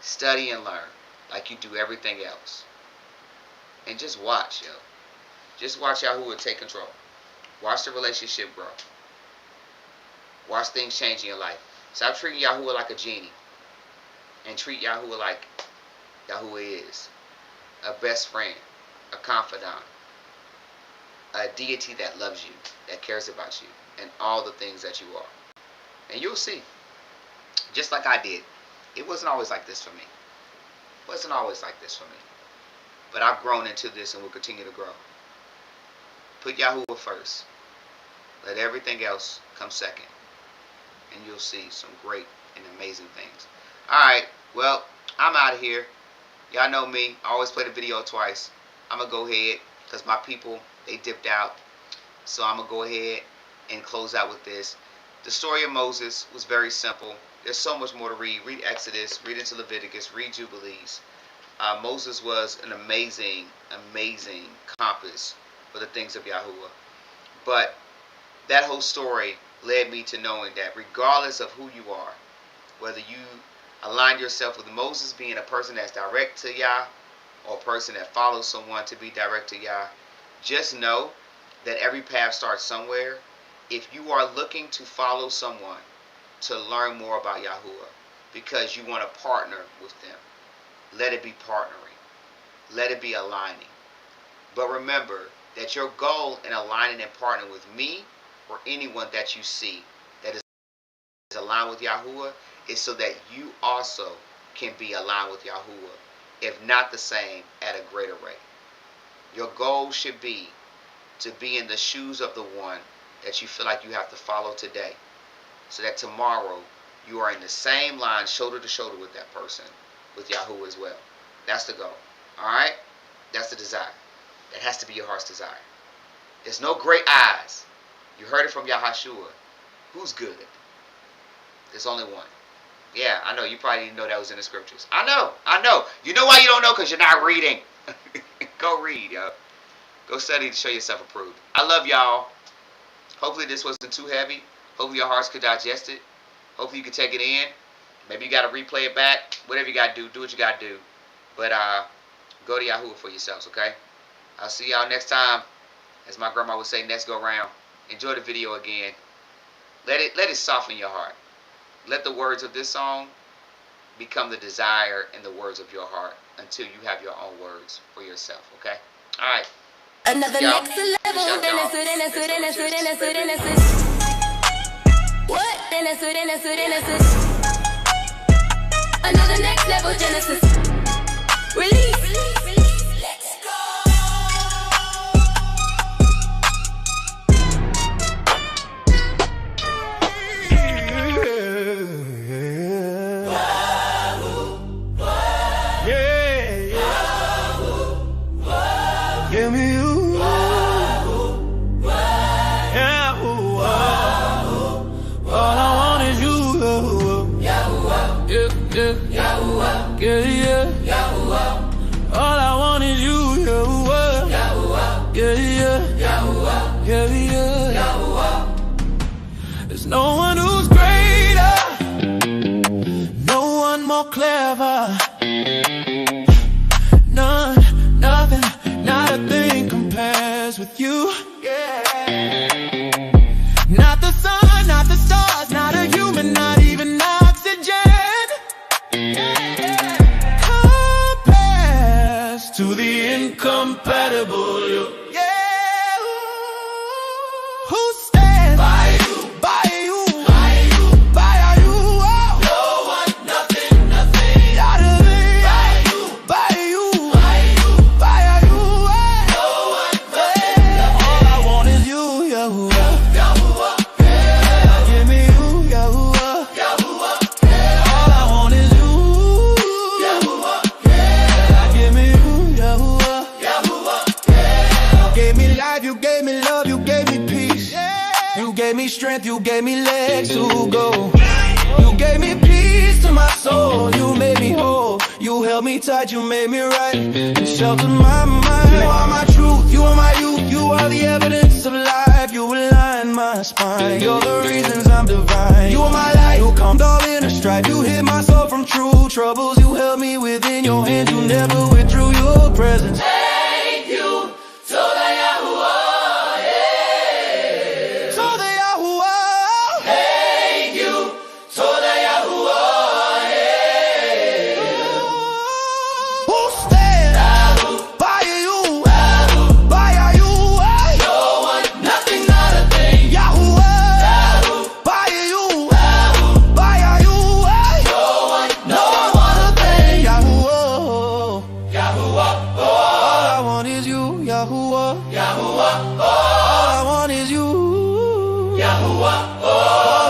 [SPEAKER 3] Study and learn like you do everything else. And just watch, yo. Just watch Yahuwah take control. Watch the relationship grow. Watch things change in your life. Stop treating Yahuwah like a genie. And treat Yahuwah like Yahuwah is. A best friend. A confidant. A deity that loves you. That cares about you. And all the things that you are. And you'll see. Just like I did. It wasn't always like this for me. It wasn't always like this for me. But I've grown into this and will continue to grow. Put Yahuwah first. Let everything else come second. And you'll see some great and amazing things. Alright, well, I'm out of here. Y'all know me. I always play the video twice. I'm going to go ahead because my people, they dipped out. So I'm going to go ahead and close out with this. The story of Moses was very simple. There's so much more to read. Read Exodus, read into Leviticus, read Jubilees. Moses was an amazing, amazing compass for the things of Yahuwah. But that whole story led me to knowing that regardless of who you are, whether you align yourself with Moses being a person that's direct to Yah, or a person that follows someone to be direct to Yah, just know that every path starts somewhere, if you are looking to follow someone to learn more about Yahuwah because you want to partner with them, let it be partnering. Let it be aligning. But remember that your goal in aligning and partnering with me or anyone that you see that is aligned with Yahuwah is so that you also can be aligned with Yahuwah, if not the same, at a greater rate. Your goal should be to be in the shoes of the one that you feel like you have to follow today, so that tomorrow you are in the same line, shoulder to shoulder with that person, with Yahuwah as well. That's the goal. Alright? That's the desire. That has to be your heart's desire. There's no great eyes. You heard it from Yahashua. Who's good? There's only one. Yeah, I know. You probably didn't know that was in the scriptures. I know. You know why you don't know? Because you're not reading. Go read, yo. Go study to show yourself approved. I love y'all. Hopefully this wasn't too heavy. Hopefully your hearts could digest it. Hopefully you could take it in. Maybe you got to replay it back. Whatever you got to do, do what you got to do. But go to Yahuwah for yourselves, okay? I'll see y'all next time. As my grandma would say, next go round. Enjoy the video again. Let it soften your heart. Let the words of this song become the desire and the words of your heart until you have your own words for yourself, okay? All right.
[SPEAKER 1] Another
[SPEAKER 3] Y'all.
[SPEAKER 1] next level. What? Another next level Genesis. Release. Let's go.
[SPEAKER 2] Give me you. All I want is you. All I want is you. There's no one who's greater, no one more clever. None, nothing, not a thing compares with you. Not the sun, not the stars, not a human, not even oxygen compares to the incompatible you. Who stands by you, by you, by you, by you? Oh. No one, nothing, nothing, not a thing. By you, by you, by you, by you. Oh. No one, nothing, nothing. All I want is you, Yahuwah. Yahuwah. Give me you, Yahuwah. Yahuwah. All I want is you, Yahuwah. Give me you, Yahuwah. Yahuwah. Gave me life, you gave me love, you gave me peace. You gave me strength, you gave me legs to go. You gave me peace to my soul, you made me whole. You held me tight, you made me right, and sheltered my mind. You are my truth, you are my youth, you are the evidence of life. You align my spine, you're the reasons I'm divine. You are my light, you calmed all inner strife. You hid my soul from true troubles, you held me within your hands. You never withdrew your presence. Thank you, so the Yahuwah. Yahuwah, all I want is you. Yahuwah, oh.